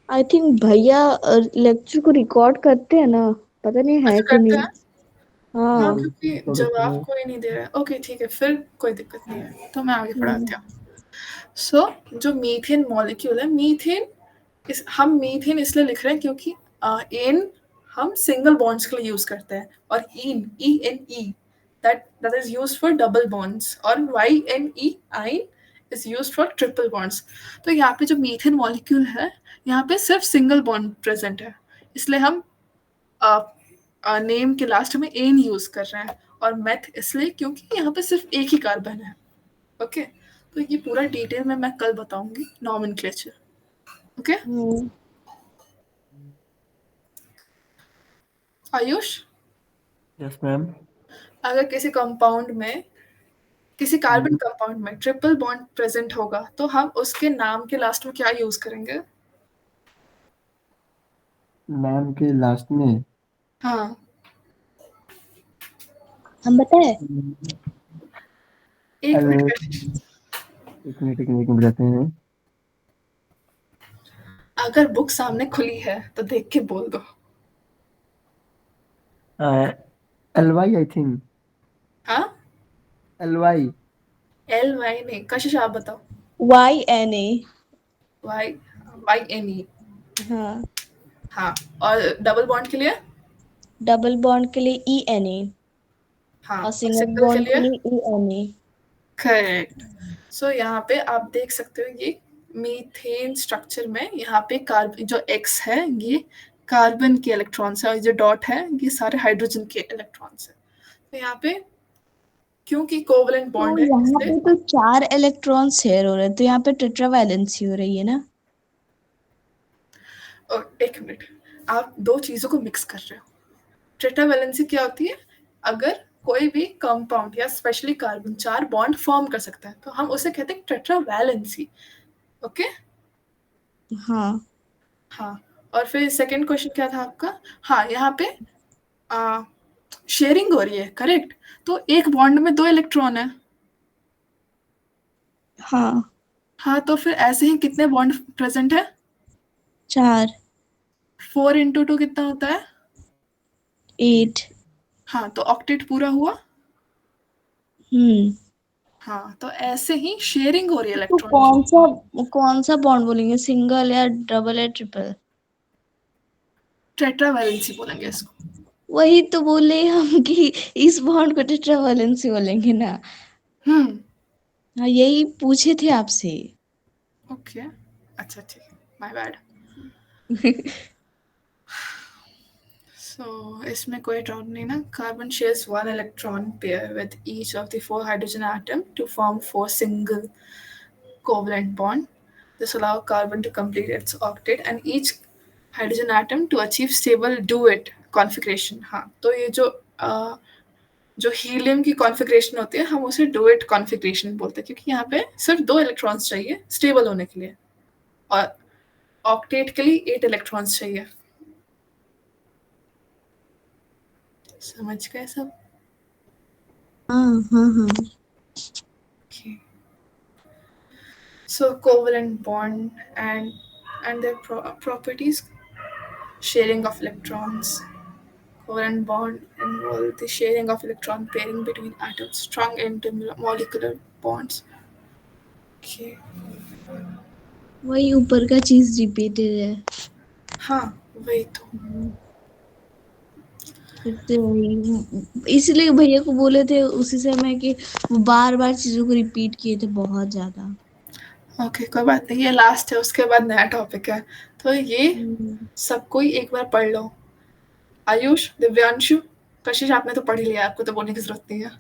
आई थिंक भैया लेक्चर को रिकॉर्ड करते हैं ना, पता नहीं है अच्छा, कि करते नहीं। हैं? हाँ, हाँ। क्योंकि तो जवाब देखो, कोई नहीं दे रहा है। ओके, ठीक है, फिर कोई दिक्कत नहीं है, तो मैं आगे हम्म। पढ़ाती हूँ। सो जो मीथेन मॉलिक्यूल है, मीथेन, हम मीथेन इसलिए लिख रहे हैं क्योंकि एन हम सिंगल बॉन्ड्स के लिए यूज करते हैं, और ENE that is used for double bonds, और YNE आइन is used for triple bonds। तो यहाँ पे जो मीथेन मॉलिक्यूल है, यहाँ पे सिर्फ सिंगल बॉन्ड प्रेजेंट है। इसलिए हम नेम के लास्ट में एन यूज कर रहे हैं, और मेथ इसलिए क्योंकि यहाँ पे सिर्फ एक ही कार्बन है। ओके, तो ये पूरा डिटेल में मैं कल बताऊंगी nomenclature. Okay Ayush, yes ma'am. अगर किसी कंपाउंड में, किसी कार्बन कंपाउंड में ट्रिपल बॉन्ड प्रेजेंट होगा तो हम उसके नाम के लास्ट में क्या यूज करेंगे? नाम के लास्ट में हाँ, हम बताए। एक मिनट एल, का, एक मिनट बताते हैं। अगर बुक सामने खुली है तो देख के बोल दो। L Y I think. हाँ, एल वाई। एल वाई नहीं, कशिश आप बताओ। YNA। Y, Y N E. हाँ, हाँ, और डबल बॉन्ड के लिए? डबल बॉन्ड के लिए ENA हाँ, और और सिंगल सिंगल के बॉन्ड के लिए? लिए ENA। करेक्ट। सो यहाँ पे आप देख सकते हो ये मीथेन स्ट्रक्चर में, यहाँ पे कार्बन जो एक्स है ये कार्बन के इलेक्ट्रॉन्स है, और जो डॉट है ये सारे हाइड्रोजन के इलेक्ट्रॉन्स है। तो यहाँ पे क्योंकि कोवलेंट तो बॉन्ड है यहाँ इसलिए, पे तो 4 इलेक्ट्रॉन शेयर हो रहे हैं, तो यहाँ पे टेट्रावैलेंसी हो रही है ना। और एक मिनट, आप दो चीजों को मिक्स कर रहे हो। टेट्रावैलेंसी क्या होती है? अगर कोई भी कंपाउंड या स्पेशली कार्बन 4 बॉन्ड फॉर्म कर सकता है तो हम उसे कहते हैं टेट्रावैलेंसी। ओके, हाँ हाँ। और फिर सेकंड क्वेश्चन क्या था आपका? हाँ, यहाँ पे शेयरिंग हो रही है, करेक्ट। तो एक बॉन्ड में 2 इलेक्ट्रॉन है। हाँ, हाँ, तो फिर ऐसे ही कितने बॉन्ड प्रेजेंट है? 4 4 इंटू 2 कितना होता है? 8। हाँ, तो ऑक्टेट पूरा हुआ। हम्म। हाँ, तो ऐसे ही शेयरिंग हो रही है तो इलेक्ट्रॉन की। कौन सा बॉन्ड बोलेंगे, सिंगल या डबल या ट्रिपल? टेट्रावैलेंसी बोलेंगे इसको। वही तो बोले हम कि इस बॉन्ड को टेट्रावैलेंसी बोलेंगे ना। हम्म, हाँ, यही पूछे थे आपसे। ओके, अच्छा ठीक है, माय बैड। सो इसमें कोई डाउट नहीं ना। Carbon shares 1 electron pair with each of the 4 hydrogen atom to form 4 single covalent bond. This allows carbon to complete its octet and each hydrogen atom to achieve stable duet configuration. हाँ, तो ये जो helium की configuration होती है हम उसे duet configuration बोलते हैं, क्योंकि यहाँ पे सिर्फ 2 इलेक्ट्रॉन्स चाहिए स्टेबल होने के लिए, और ऑक्टेट के लिए 8 इलेक्ट्रॉन्स चाहिए। समझ गए सब? हाँ हाँ हाँ। Okay. So covalent bond and their properties: sharing of electrons. Covalent bond involve the sharing of electron pairing between atoms, strong intermolecular bonds. Okay. वही ऊपर का चीज रिपीटेड है। हाँ, वही तो। फिर से वही, इसलिए भैया को बोले थे उसी समय कि वो बार बार चीजों को रिपीट किए थे बहुत ज्यादा। ओके, कोई बात नहीं, ये लास्ट है, उसके बाद नया टॉपिक है। तो ये हम्म। सबको ही एक बार पढ़ लो। आयुष, दिव्यांशु, कशिश, आपने तो पढ़ ही लिया, आपको तो बोलने की जरूरत नहीं है।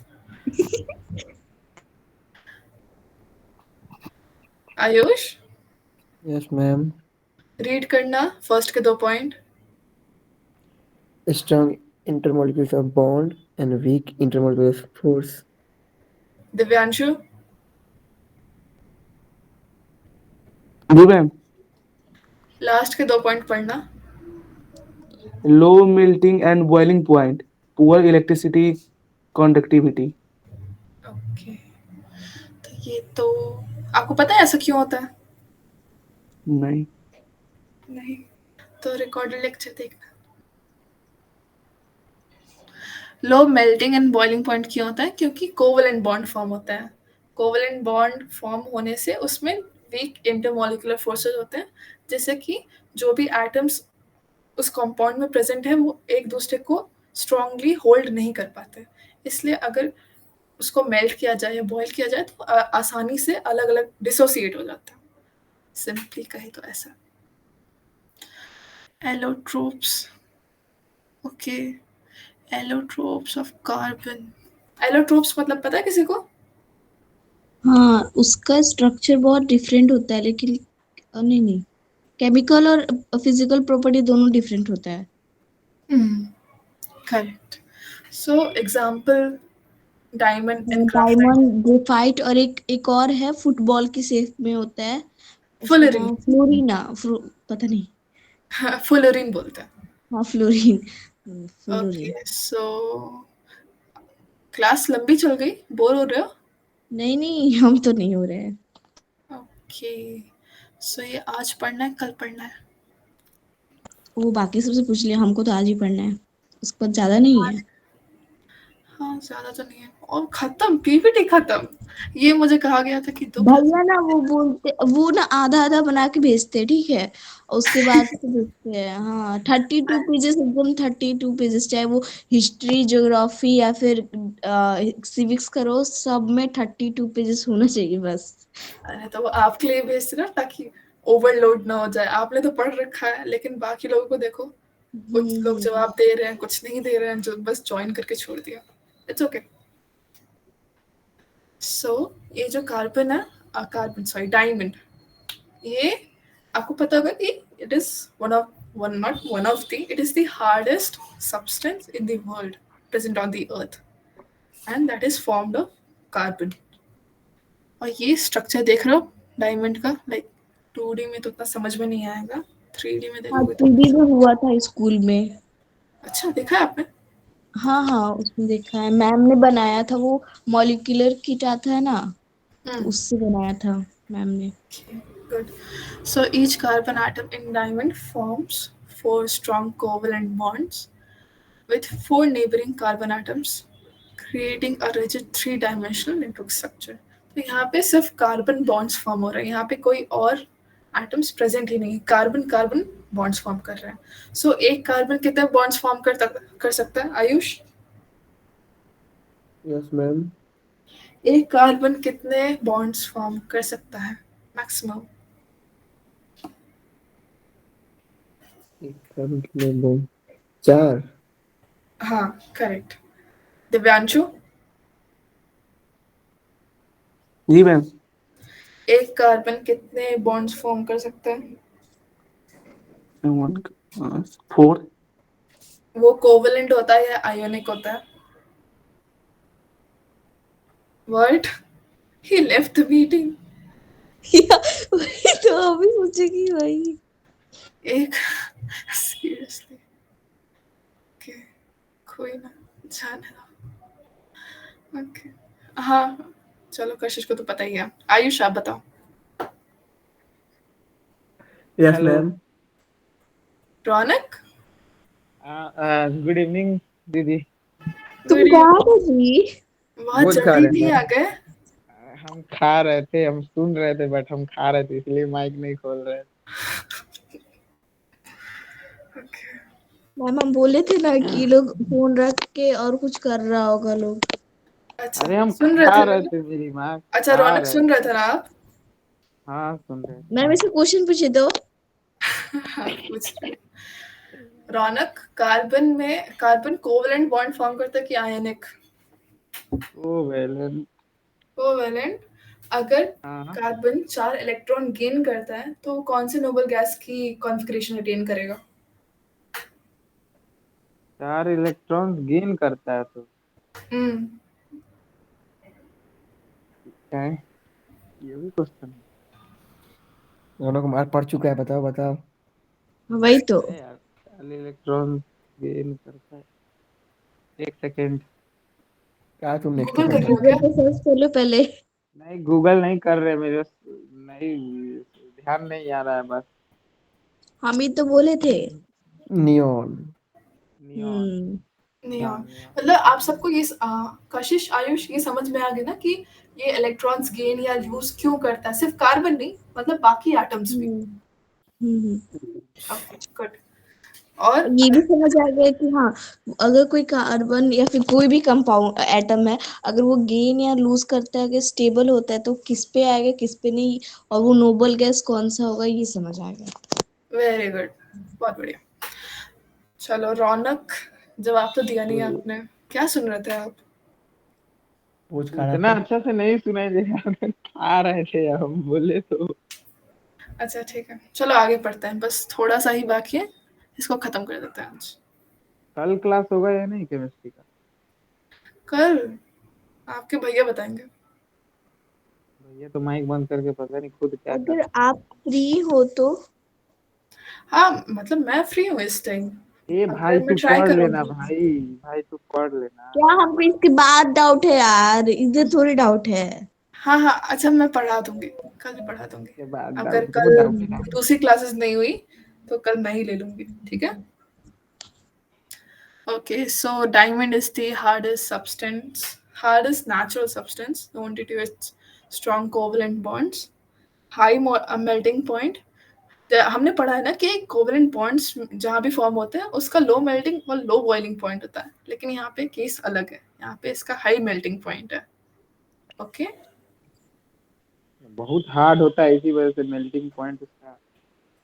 Ayush, yes ma'am. रीड करना फर्स्ट के 2 point. Strong intermolecular bond and weak intermolecular force. Divyanshu, ji ma'am. Last के 2 पॉइंट पढ़ना। Low melting and boiling point, poor electricity conductivity. Okay, तो ये तो आपको पता है ऐसा क्यों होता है? नहीं। नहीं, तो रिकॉर्डेड लेक्चर देखना। लो मेल्टिंग एंड बॉइलिंग पॉइंट क्यों होता है? क्योंकि कोवलेंट बॉन्ड फॉर्म होता है। कोवलेंट बॉन्ड फॉर्म होने से उसमें वीक इंटरमोलिकुलर फोर्सेस होते हैं, जैसे कि जो भी एटम्स उस कंपाउंड में प्रेजेंट है वो एक दूसरे को स्ट्रांगली होल्ड नहीं कर पाते। इसलिए अगर उसको मेल्ट किया जाए या बॉयल किया जाए तो आसानी से अलग अलग डिसोसिएट हो जाता है। सिंपली कहे तो ऐसा। Allotropes, okay, allotropes of carbon. Allotropes मतलब पता है किसी को? हाँ, उसका स्ट्रक्चर बहुत डिफरेंट होता है, लेकिन नहीं नहीं, केमिकल और फिजिकल प्रॉपर्टी दोनों डिफरेंट होता है। Correct. So example, diamond and graphite. Diamond, graphite, और एक और है फुटबॉल की शेप में होता है, उसका फुलरिन, नाम फ्लोरीना, पता नहीं। फुलरिन बोलते हैं। हाँ, fluorine. Fluorine. Okay, so class लंबी चल गई, बोर हो रहे हो? नहीं नहीं, हम तो नहीं हो रहे हैं। ओके, सो ये आज पढ़ना है कल पढ़ना है? वो बाकी सबसे पूछ लिया, हमको तो आज ही पढ़ना है, उसके बाद ज्यादा नहीं है। हाँ, ज्यादा तो नहीं है, और खत्म, पीपीटी खत्म। ये मुझे कहा गया था कि 2 क्लास। भैया ना वो बोलते, वो ना आधा आधा बना के भेजते, ठीक है, और उसके बाद से भेजते हैं। हाँ, 32 पेजेस, एकदम 32 पेजेस, चाहे वो हिस्ट्री, ज्योग्राफी या फिर सिविक्स करो, सब में 32 पेजेस होना चाहिए बस। अरे तो वो आपके लिए भेजते ना, ताकि ओवरलोड ना हो जाए। आपने तो पढ़ रखा है, लेकिन बाकी लोगों को देखो, कुछ लोग हम्म। जवाब दे रहे हैं, कुछ नहीं दे रहे हैं, जो बस ज्वाइन करके छोड़ दिया। It's okay. सो ये जो कार्बन है, कार्बन सॉरी डायमंड, ये आपको पता होगा कि it is one not one of the, it is the hardest substance in the world present on the earth, and that is formed of carbon. और ये स्ट्रक्चर देख रहे हो डायमंड का, लाइक 2D में तो उतना समझ में नहीं आएगा, 3D में हाँ, देखोगे तो 3D में हुआ था स्कूल में। अच्छा देखा है आपने? हाँ हाँ, उसमें देखा है, मैम ने बनाया था वो, मॉलिक्यूलर किट आता है ना, तो हम्म, उससे बनाया था मैम ने। good. So each carbon atom in diamond forms 4 strong covalent bonds with 4 neighboring carbon atoms, creating a rigid 3 dimensional network structure. तो यहाँ पे सिर्फ कार्बन बॉन्ड्स फॉर्म हो रहे हैं, यहाँ पे कोई और एटम्स प्रेजेंट ही नहीं, कार्बन कार्बन बॉन्ड्स फॉर्म कर रहे हैं। सो एक कार्बन कितने बॉन्ड्स फॉर्म कर सकता है आयुष? Yes ma'am. एक कार्बन कितने बॉन्ड्स फॉर्म कर सकता है मैक्सिमम? एक कार्बन कितने बॉन्ड? 4। हाँ, करेक्ट। दिव्यांशु, जी मैम। एक कार्बन कितने बॉन्ड्स फॉर्म कर सकता है? 4। वो कोवलेंट होता है या आयोनिक होता है? What, he left the meeting. वही तो अभी सोचेगी वही। एक सीरियसली, ओके, कोई ना, जाने दो। ओके, हाँ, चलो कशिश को तो पता ही है। आयुष आप बताओ। Yes hello. मैम। रौनक, गुड इवनिंग दीदी। तुम गुड कहाँ इवनिंग। थे जी? बहुत बोध खा जल्दी रहे भी हैं आ गए। हम खा रहे थे, हम सुन रहे थे, बट हम खा रहे थे, इसलिए माइक नहीं खोल रहे थे। ओके, मैम, हम बोले थे ना कि ये लोग फोन रख के और कुछ कर रहा होगा लोग। अच्छा अरे हम सुन रहे खा थे रहे ना? थे, मेरी माँ अच्छा खा रौनक, रहे सुन रहे थे। थे ना आप? हाँ, सुन रहे थे। मैम, ऐसे क्वेश्चन पूछे तो। हाँ, पूछ रहे। रौनक, कार्बन कोवलेंट बॉन्ड फॉर्म करता है कि आयनिक? ओ वेल। कोवलेंट। अगर हाँ, कार्बन 4 इलेक्ट्रॉन गेन करता है तो वो कौन से नोबल गैस की कॉन्फ़िगरेशन अटेन करेगा? 4 इलेक्ट्रॉन्स गेन करता है तो हम्म, क्या है, ये भी क्वेश्चन दोनों कुमार पढ़ चुका है, बताओ बताओ। वही तो। है यार। 4 इलेक्ट्रॉन गेन करता है। एक सेकेंड। क्या तुम नेक्स्ट गूगल कर सेकंड रहे हो गूगल क्या? पे सर्च कर लो पहले। नहीं, गूगल नहीं कर रहे, मेरे नहीं, ध्यान नहीं आ रहा है बस। हम ही तो बोले थे। नियॉन। नियॉन। हम्म। नियॉन। नियॉन। मतलब आप सबको ये कशिश आयुष ये समझ में आ गया ना कि ये इलेक्ट्रॉन्स गेन या लूज क्यों करता है, सिर्फ कार्बन नहीं, मतलब बाकी एटम्स भी। हम्म। हम्म। Okay, good. और और ये भी समझ आ गया कि हाँ, अगर कोई कार्बन या फिर कोई भी कंपाउंड एटम है, अगर वो गेन या लूज करता है, अगर स्टेबल होता है, तो किस पे आएगा किस पे नहीं, और वो नोबल गैस कौन सा होगा, ये समझ आ गया। वेरी गुड, बहुत बढ़िया। चलो रौनक, जवाब तो दिया नहीं तो आपने, क्या सुन रहे थे आप? पूछ खा रहा इतना था। अच्छा से नहीं सुनाई दे रहा था, आ रहे थे हम बोले तो। अच्छा ठीक है, चलो आगे पढ़ते हैं, बस थोड़ा सा ही बाकी है, इसको खत्म कर देते हैं आज। कल क्लास होगा या नहीं केमिस्ट्री का? कल आपके भैया बताएंगे। भैया तो माइक बंद करके पता नहीं खुद क्या कर अगर रहे आप फ्री हो तो। हाँ मतलब मैं फ्री हूँ इस टाइम, हैं। ए भाई अगर मैं तू ट्राई पढ़ लेना करूंगी। भाई, भाई तू पढ़ लेना। क्या हमको इसके बाद डाउट है यार, इधर थोड़ी डाउट है। हाँ हाँ अच्छा, मैं पढ़ा दूंगी, कल ही पढ़ा दूंगी। इसके बाद अगर डाउट, वो कल डाउट है। दूसरी क्लासेस नहीं हुई तो कल मैं ही ले लूंगी, ठीक है। Okay, so diamond is the hardest substance, hardest natural substance known due to its strong covalent bonds, high melting point. हमने पढ़ा है ना कि कोवलेंट बॉन्ड्स जहाँ भी फॉर्म होते हैं उसका लो मेल्टिंग और लो बॉइलिंग पॉइंट होता है, लेकिन यहाँ पे केस अलग है, यहाँ पे इसका हाई मेल्टिंग पॉइंट है। ओके बहुत हार्ड होता है, इसी वजह से मेल्टिंग पॉइंट उसका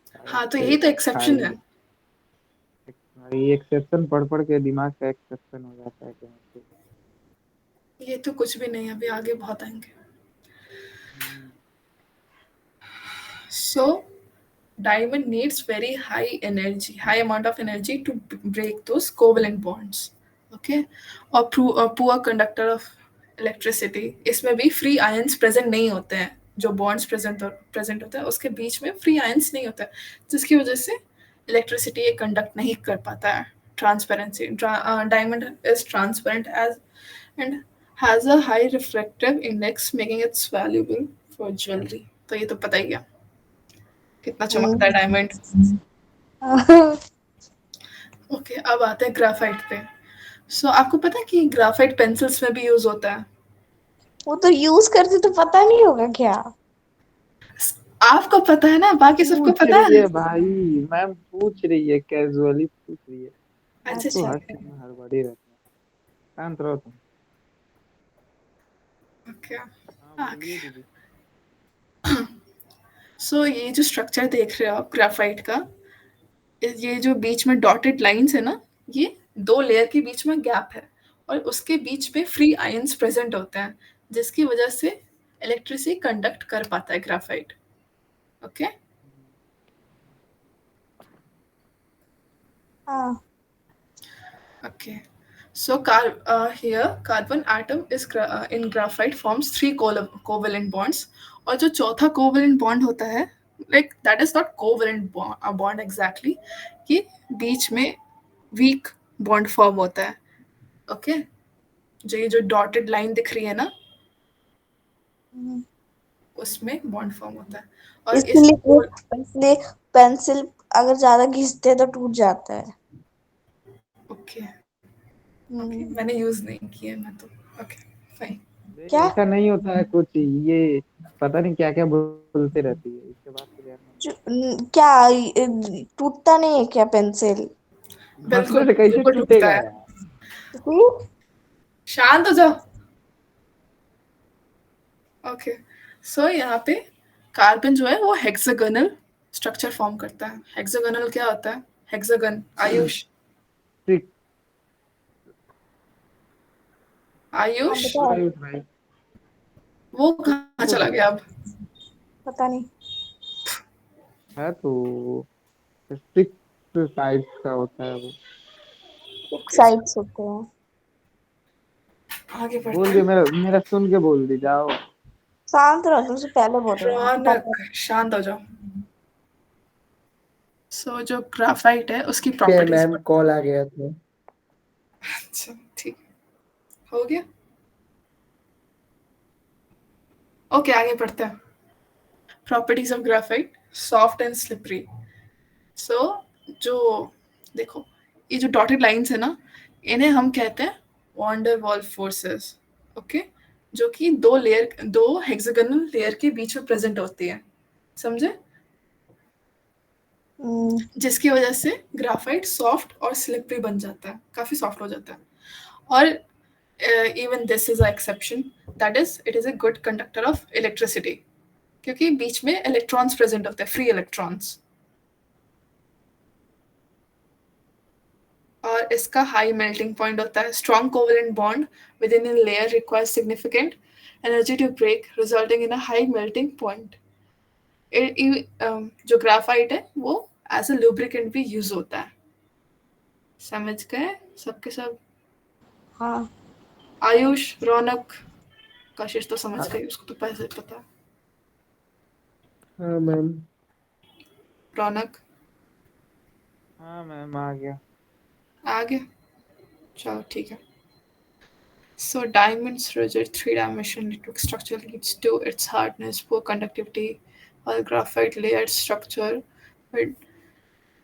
शायद हाँ, तो से यही तो एक्सेप्शन हाई। है। ये एक्सेप्शन पढ़ पढ़ के दिमाग का एक्सेप्शन हो जाता है केमिस्ट्री। ये तो कुछ भी नहीं, अभी आगे बहुत आएंगे। So diamond needs very high energy, high amount of energy to break those covalent bonds. Okay, और poor conductor of electricity, इसमें भी free ions present नहीं होते हैं, जो bonds present होते हैं उसके बीच में free ions नहीं होता है, जिसकी वजह से electricity ये conduct नहीं कर पाता है। Transparency, diamond is transparent as and has a high refractive index, making it valuable for jewelry. तो ये तो पता ही है कितना चमकता है डायमंड। ओके अब आते हैं ग्राफाइट पे। सो आपको पता है कि ग्राफाइट पेंसिल्स में भी यूज होता है? वो तो यूज करते तो पता नहीं होगा क्या? आपको पता है ना, बाकी सबको पूछ पता रही है। है भाई, मैम पूछ रही है, कैजुअली पूछ रही है। आप अच्छा तो अच्छा। हर चीज में हड़बड़ी रहते हैं। शांत रहो तुम। ओके हाँ आगे। बोलिए दीदी। सो ये जो स्ट्रक्चर देख रहे हो आप ग्राफाइट का, ये जो बीच में डॉटेड लाइंस है ना, ये दो लेयर के बीच में गैप है, और उसके बीच में फ्री आयंस प्रेजेंट होते हैं, जिसकी वजह से इलेक्ट्रिसिटी कंडक्ट कर पाता है ग्राफाइट। ओके हाँ। Okay. So, here carbon atom is in graphite forms three covalent bonds, और जो चौथा covalent bond होता है, like that is not covalent bond exactly, कि बीच में weak bond form होता है। Okay, जो dotted line दिख रही है ना, उसमें bond form होता है, और इस इसलिए पेंसिल अगर ज्यादा घिसते तो टूट जाता है। ओके ओके मैंने यूज नहीं किया मैं तो। Okay fine. क्या? ऐसा नहीं होता है कुछ, ये पता नहीं क्या क्या बोलते रहती है, इसके बाद तो ध्यान क्या टूटता नहीं है क्या पेंसिल? में। बिल्कुल हंसने से कैसे बिल्कुल टूटता टूटेगा है। यार? फिर शांत हो जाओ। ओके सो यहाँ पे कार्बन जो है वो हेक्सागोनल स्ट्रक्चर फॉर्म करता है। हेक्सागोनल क्या होता है? हेक्सागन आयुष, ठीक। हाँ आयुष बताओ। आयुष भाई। वो कहाँ चला गया अब? पता नहीं। है तो सिक्स साइड्स का होता है वो। एक साइड्स होते हैं। आगे बढ़ते बोल दिया, हैं। मेरा मेरा सुन के बोल दी जाओ। शांत रहो, तुमसे पहले बोल रहे हैं, आपको पता रौनक शांत हो जाओ। सो जो ग्राफाइट है उसकी ठीक है प्रॉपर्टीज। मैम, कॉल आ गया था। अच्छा ठीक हो गया। ओके आगे बढ़ते हैं। Properties of graphite, soft and slippery. So जो देखो, ये जो डॉटेड लाइंस है ना, इन्हें हम कहते हैं वॉन्डर वॉल फोर्सेस। ओके, जो कि दो हेक्सागोनल लेयर के बीच में प्रेजेंट होती है, समझे? नहीं। जिसकी वजह से ग्राफाइट सॉफ्ट और स्लिपरी बन जाता है, काफी सॉफ्ट हो जाता है। और even this is a exception, that is it is a good conductor of electricity, क्योंकि बीच में इलेक्ट्रॉन्स प्रेजेंट होते हैं, फ्री इलेक्ट्रॉन्स। और इसका हाई मेल्टिंग पॉइंट होता है. Strong covalent bond with in a layer requires significant energy to break, resulting in a high melting point. जो graphite है वो एज अ लुब्रिकेंट भी यूज होता है. समझ गए सबके सब? हाँ. आयुष, रौनक, कशिश तो समझ गई, उसको तो पहले से पता है. हाँ मैम. रौनक हाँ मैम आ गया. आ गया. चलो ठीक है. So diamond's rigid three-dimensional network structure leads to its hardness, poor conductivity, while graphite layered structure with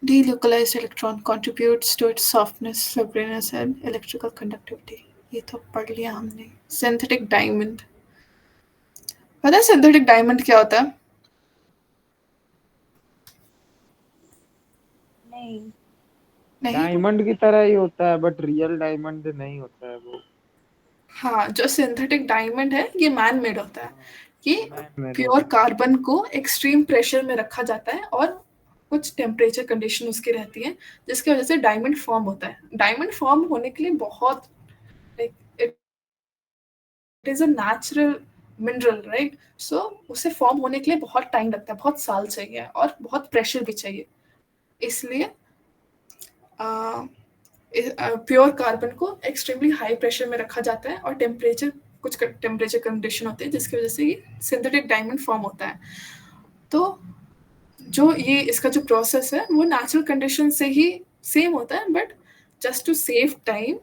delocalized electron contributes to its softness, fibriness, and electrical conductivity. ये तो पढ़ लिया हमने. Synthetic diamond. पता है synthetic diamond क्या होता है? नहीं. नहीं. डायमंड की तरह ही होता है बट रियल डायमंड नहीं होता है वो. हाँ, जो सिंथेटिक डायमंड है ये मैन मेड होता है. ये Man-made प्योर होता है. कार्बन को एक्सट्रीम प्रेशर में रखा जाता है और कुछ टेम्परेचर कंडीशन उसकी रहती है जिसकी वजह से डायमंड फॉर्म होता है. डायमंड फॉर्म होने के लिए बहुत it is a natural mineral, right? So उसे फॉर्म होने के लिए बहुत टाइम लगता है, बहुत साल चाहिए और बहुत प्रेशर भी चाहिए. इसलिए प्योर कार्बन को एक्सट्रीमली हाई प्रेशर में रखा जाता है और कुछ टेम्परेचर कंडीशन होते हैं जिसकी वजह से ये सिंथेटिक डायमंड फॉर्म होता है. तो जो ये इसका जो प्रोसेस है वो नेचुरल कंडीशन से ही सेम होता है, but just to save time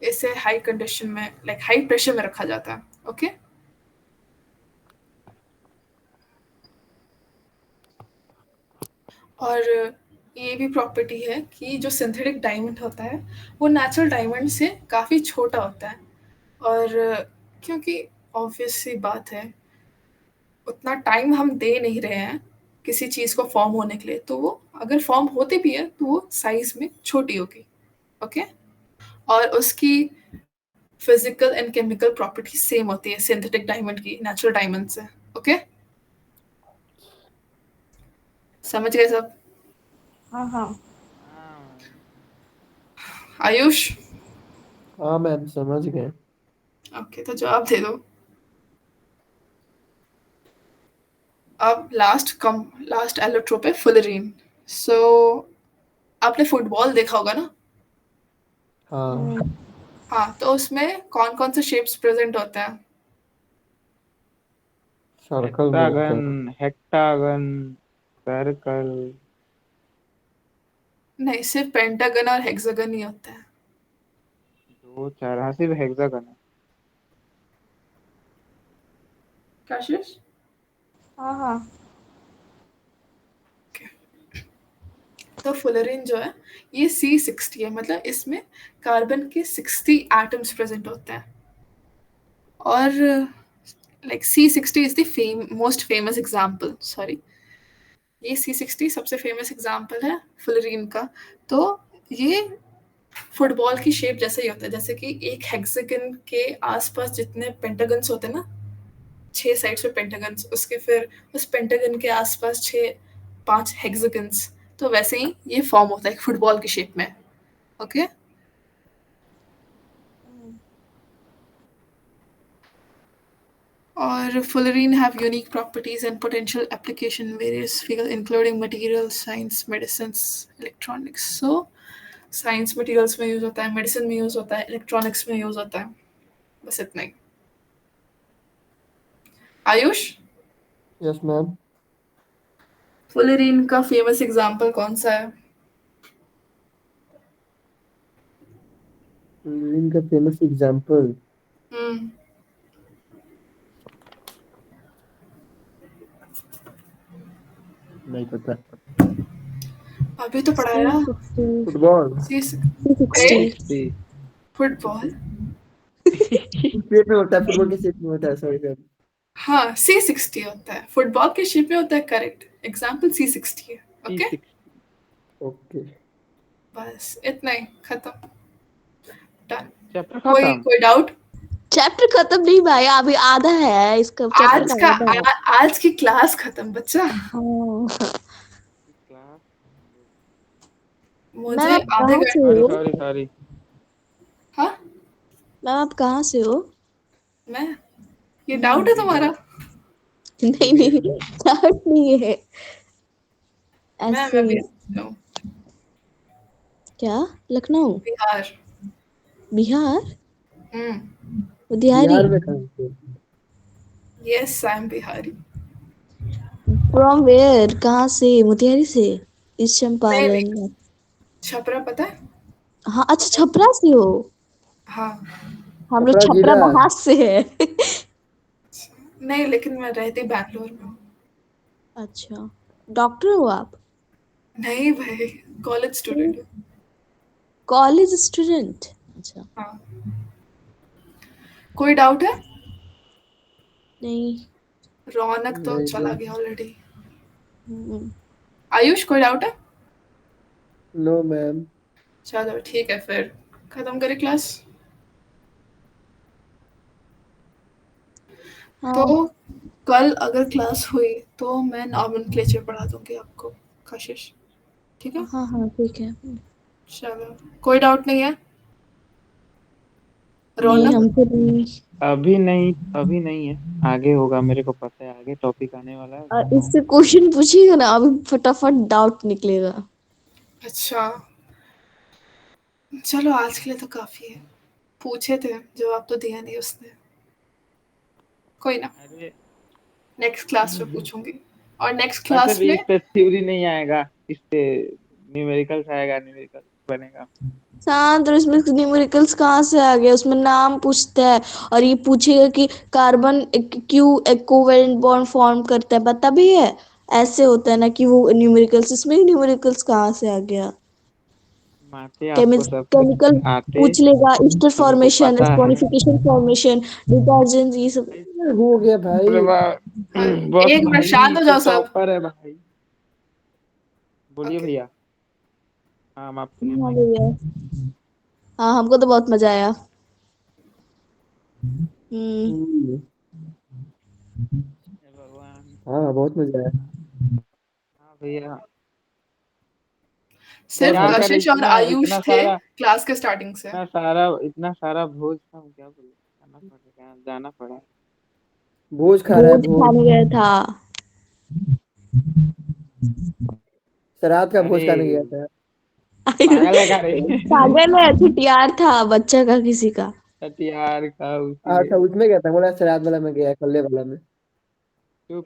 इसे हाई कंडीशन में हाई प्रेशर में रखा जाता है. ओके. और ये भी प्रॉपर्टी है कि जो सिंथेटिक डायमंड होता है वो नेचुरल डायमंड से काफ़ी छोटा होता है. और क्योंकि ऑब्वियस सी बात है उतना टाइम हम दे नहीं रहे हैं किसी चीज़ को फॉर्म होने के लिए, तो वो अगर फॉर्म होती भी है तो वो साइज में छोटी होगी. ओके. और उसकी physical and chemical property same होती है सिंथेटिक डायमंड की नेचुरल डायमंड से. ओके. समझ गए सब? हाँ हाँ. आयुष? हाँ मैम समझ गए. ओके, तो जवाब दे दो. अब लास्ट एलोट्रोप है फुलरीन. सो आपने फुटबॉल देखा होगा ना? हाँ. हाँ, तो उसमें कौन कौन से शेप्स प्रेजेंट होते हैं? सर्कल में होता है. हेक्टागन, हेक्टागन, सर्कल. नहीं, सिर्फ पेंटागन और हेक्सागन ही होता है. 2 4 हाँ सिर्फ हेक्सागन है. काशिश? हाँ हाँ. तो फुलरीन जो है ये C60 है, मतलब इसमें कार्बन के 60 एटम्स प्रेजेंट होते हैं. और C60 is the most famous example. Sorry, ये C60 सबसे फेमस एग्जाम्पल है फुलरीन का. तो ये फुटबॉल की शेप जैसे ही होता है, जैसे कि एक हेक्सागन के आसपास जितने पेंटागन्स होते हैं ना, 6 साइड्स पे पेंटागन्स, उसके फिर उस पेंटागन के आसपास 5 हेक्सागन्स, तो वैसे ही ये फॉर्म होता है फुटबॉल की शेप में. ओके. और fullerene have unique properties and potential application in various fields including materials, science, medicines, electronics. So science materials में यूज होता है, मेडिसिन में यूज होता है, इलेक्ट्रॉनिक्स में यूज होता है. बस इतना ही. आयुष? Yes ma'am. फुलरीन का फेमस एग्जांपल कौन सा है? इनका फेमस एग्जांपल नहीं पता. अभी तो पढ़ाया. फुटबॉल. C60. फुटबॉल. शेप में होता है, फुटबॉल के शेप में होता है. Sorry ma'am. हाँ, C60 होता है, फुटबॉल के शेप में होता है. करेक्ट एग्जांपल C60 है. ओके. ओके. बस इतना ही, खत्म. डन. चैप्टर खत्म. कोई डाउट? चैप्टर खत्म नहीं भाई, अभी आधा है इसका चैप्टर. आज की क्लास खत्म बच्चा. हाँ. क्लास मैम मुझे आप आधे कहाँ से घंटे। हो? Sorry sorry. हाँ, मैम आप कहाँ से हो? मैं, ये डाउट है तुम्हारा? नहीं नहीं, डाउट नहीं है, ऐसे मैं ही। बिहार से हूँ। क्या? लखनऊ? बिहार। बिहार? हम्म। उदियारी? बिहार में कहाँ से? Yes, I am Bihari. From where? कहाँ से? मोतिहारी से? ईस्ट नहीं नहीं, चंपारण? छपरा पता है? हाँ, अच्छा छपरा से हो। हाँ। हम लोग छपरा छपरा जिला। बहार से है। नहीं, लेकिन मैं रहती बैंगलोर में हूँ। अच्छा, डॉक्टर हो आप? नहीं भाई, कॉलेज स्टूडेंट हूँ। College student? अच्छा। हाँ। कोई डाउट है? नहीं। रौनक तो नहीं चला नहीं। गया ऑलरेडी। हम्म, आयुष, कोई डाउट है? No ma'am. चलो ठीक है, फिर खत्म करें क्लास। तो हाँ कल अगर क्लास हुई तो मैं नॉमेनक्लेचर पढ़ा दूंगी आपको, कशिश। ठीक है? हाँ हाँ, ठीक है। चलो, कोई डाउट नहीं है? नहीं, रौनक? हमको नहीं। अभी नहीं, अभी नहीं है। आगे होगा, मेरे को पता है आगे टॉपिक आने वाला है, और उसमें इससे होगा। क्वेश्चन पूछिएगा ना, अभी फटाफट डाउट निकलेगा। अच्छा, चलो आज के लिए तो काफी है। पूछे थे, जवाब तो दिया नहीं उसने। कोई ना, अरे नेक्स्ट क्लास में पूछूंगी। और नेक्स्ट वैसे क्लास भी में इस पे थ्योरी नहीं आएगा, इस पे न्यूमेरिकल्स आएगा, न्यूमेरिकल बनेगा। शांत, और इसमें न्यूमेरिकल्स कहाँ से आ गया? उसमें नाम पूछता है और ये पूछेगा कि कार्बन क्यों कोवेलेंट बॉन्ड फॉर्म करता है, बता भी है। ऐसे होता है ना कि वो न्यूमेरिकल्स, इसमें न्यूमेरिकल्स कहाँ से आ गया? माते आपको सब कुछ केमिकल आते, पूछ लेगा, ईस्टर हमको फॉर्मेशन, पता है। स्पोनिफिकेशन फॉर्मेशन, डिटर्जेंट, ये सब। अरे हो गया अरे भाई। वाह, बॉस एक मिनट शांत भाई हो तो जाओ सब। टॉपर है भाई। बोलिए ओके। भैया। हाँ, हम आपके लिए हाँ माइक। भैया। हाँ, हमको तो बहुत मजा आया। हम्म। हम्म, हे भगवान। हाँ बहुत मजा आया। हाँ भैया। बहुत सिर्फ क्या मजा। करे, कशिश और इतना आयुष इतना थे सारा, क्लास के स्टार्टिंग से। इतना सारा भोज था, हम क्या बोले, जाना पड़ेगा, जाना पड़ा। भोज खा रहा है भोज भोज। खाने गया था। श्राद्ध का अरे भोज खाने गया था। पागल है क्या रे? पागल है, छुटियार था बच्चा का किसी का। हथियार का अच्छा, उसीलिए। उसमें गया था, बोला श्राद्ध वाला में गया, कल्ले वाला में। चुप।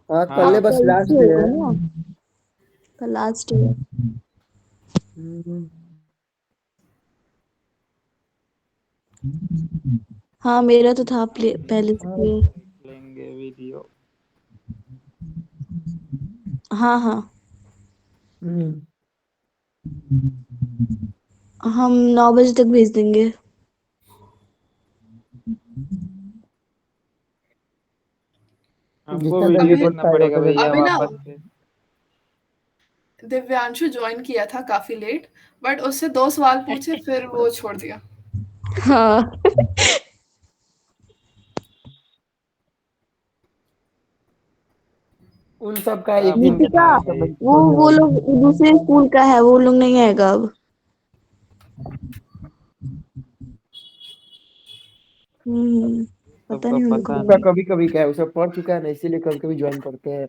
हाँ हाँ, कल्ले हाँ। बस कल लास्ट से डे होगा है। ना, कल लास्ट है। हम्म, हाँ, मेरा तो था पहले से हाँ। क्लियर। लेंगे वीडियो। हाँ हाँ, हम्म, हम 9 बजे तक भेज देंगे। हमको जितना जल्दी वीडियो अभी पहुंच देखना पाएगा पड़ेगा उतना जल्दी भैया अभी ना वापस से। दिव्यांशु ज्वाइन किया था काफी लेट, बट उससे 2 सवाल पूछे फिर वो छोड़ दिया। हाँ। उन सब का एक आप दिन का दीपिका, था, बताएं समझ भाई। छोड़ने वो वाले। लोग दूसरे स्कूल का है, वो लोग नहीं आएगा अब। पता सबका नहीं उनको। पता उसका नहीं। कभी कभी क्या है, उसका पढ़ चुका है ना, इसीलिए कभी कभी ज्वाइन करते हैं।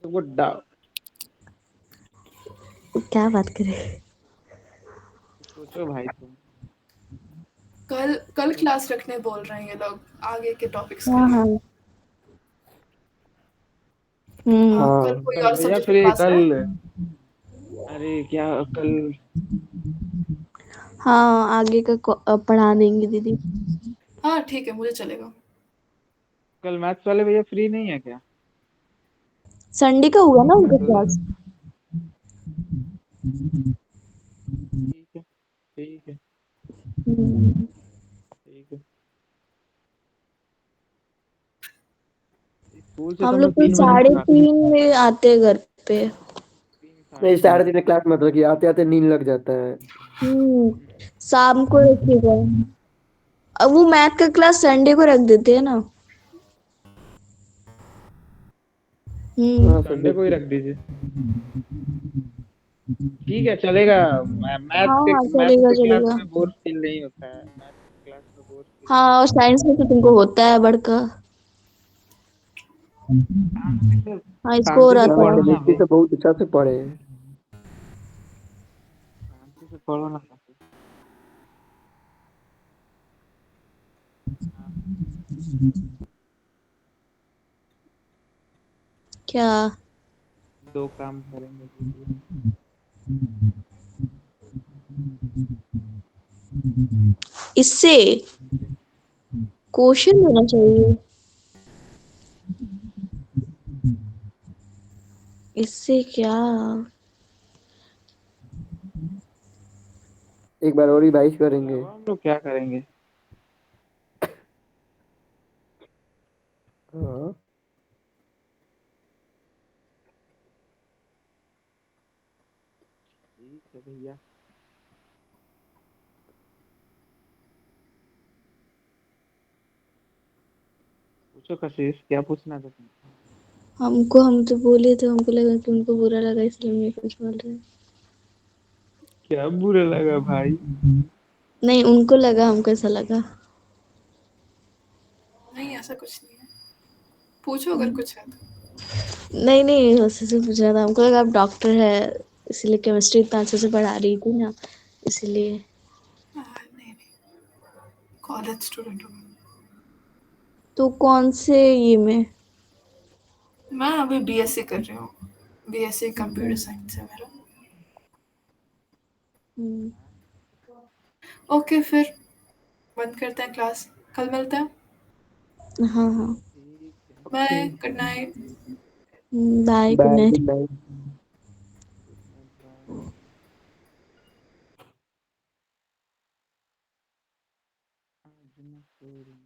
सबको क्या बात करे? सोचो भाई तुम। कल कल क्लास रखने बोल रहे हैं ये लोग आगे के टॉपिक्स के हाँ लिए। हाँ। हम्म। कल हाँ। कोई कल और भैया सब्जेक्ट की फिर क्लास है? कल, अरे क्या कल, हाँ, आगे का पढ़ा देंगे दीदी। हाँ ठीक है, मुझे चलेगा। कल मैथ्स वाले भैया फ्री नहीं है क्या? संडे का हुआ ना उनका कल क्लास। ठीक है, ठीक है, हम्म। ठीक है। स्कूल से तो हम हम लोग लोग तो 3 बजे निकला। 3:30 में आते हैं घर पे। तीन नहीं, साढ़े साढ़े तीन 3 क्लास मतलब कि आते आते नींद लग जाता है। शाम को रखिएगा। अब वो मैथ का क्लास संडे को रख देते हैं ना। हम्म। संडे को ही रख दीजिए। ठीक है, चलेगा। हाँ हाँ, मैथ चलेगा के क्लास चलेगा। में बोर फील नहीं होता है, मैथ के क्लास में बोर फील नहीं हाँ, और साइंस में तो तुमको होता है बड़का। शांति से हाँ, इसको हो शांति रहा से हाँ था। पढ़ो ना केमिस्ट्री भाई, तो बहुत अच्छा से पढ़े हैं। शांति से पढ़ो ना काफी। हाँ, क्या? 2 काम करेंगे बोलिए। इससे क्वेश्चन होना चाहिए। इससे क्या? एक बार और रिवाइज करेंगे। अब हम लोग क्या करेंगे? हाँ ठीक है भैया। पूछो कशिश, क्या पूछना था तुम? हम तो बोले थे, हमको लगा कि उनको बुरा लगा इसलिए हम ये कुछ बोल रहे हैं। क्या बुरा लगा भाई? नहीं, उनको लगा, हमको ऐसा लगा। नहीं, ऐसा कुछ नहीं है। पूछो अगर कुछ है तो। नहीं नहीं, उससे से पूछ रहा था, हमको लगा आप डॉक्टर है, इसलिए केमिस्ट्री इतना अच्छे से पढ़ा रही थी ना, इसलिए। नहीं नहीं, कॉलेज स्टूडेंट हूँ। तो कौन से ये में? मैं अभी बीएससी कर रही हूँ। बीएससी कंप्यूटर साइंस है मेरा। हम्म, ओके, फिर बंद करते हैं क्लास। कल मिलते हैं। हाँ हाँ। ठीक है। Okay. Bye, good night. Bye, good bye night. Good night. Bye. आज मैं सो रही हूँ।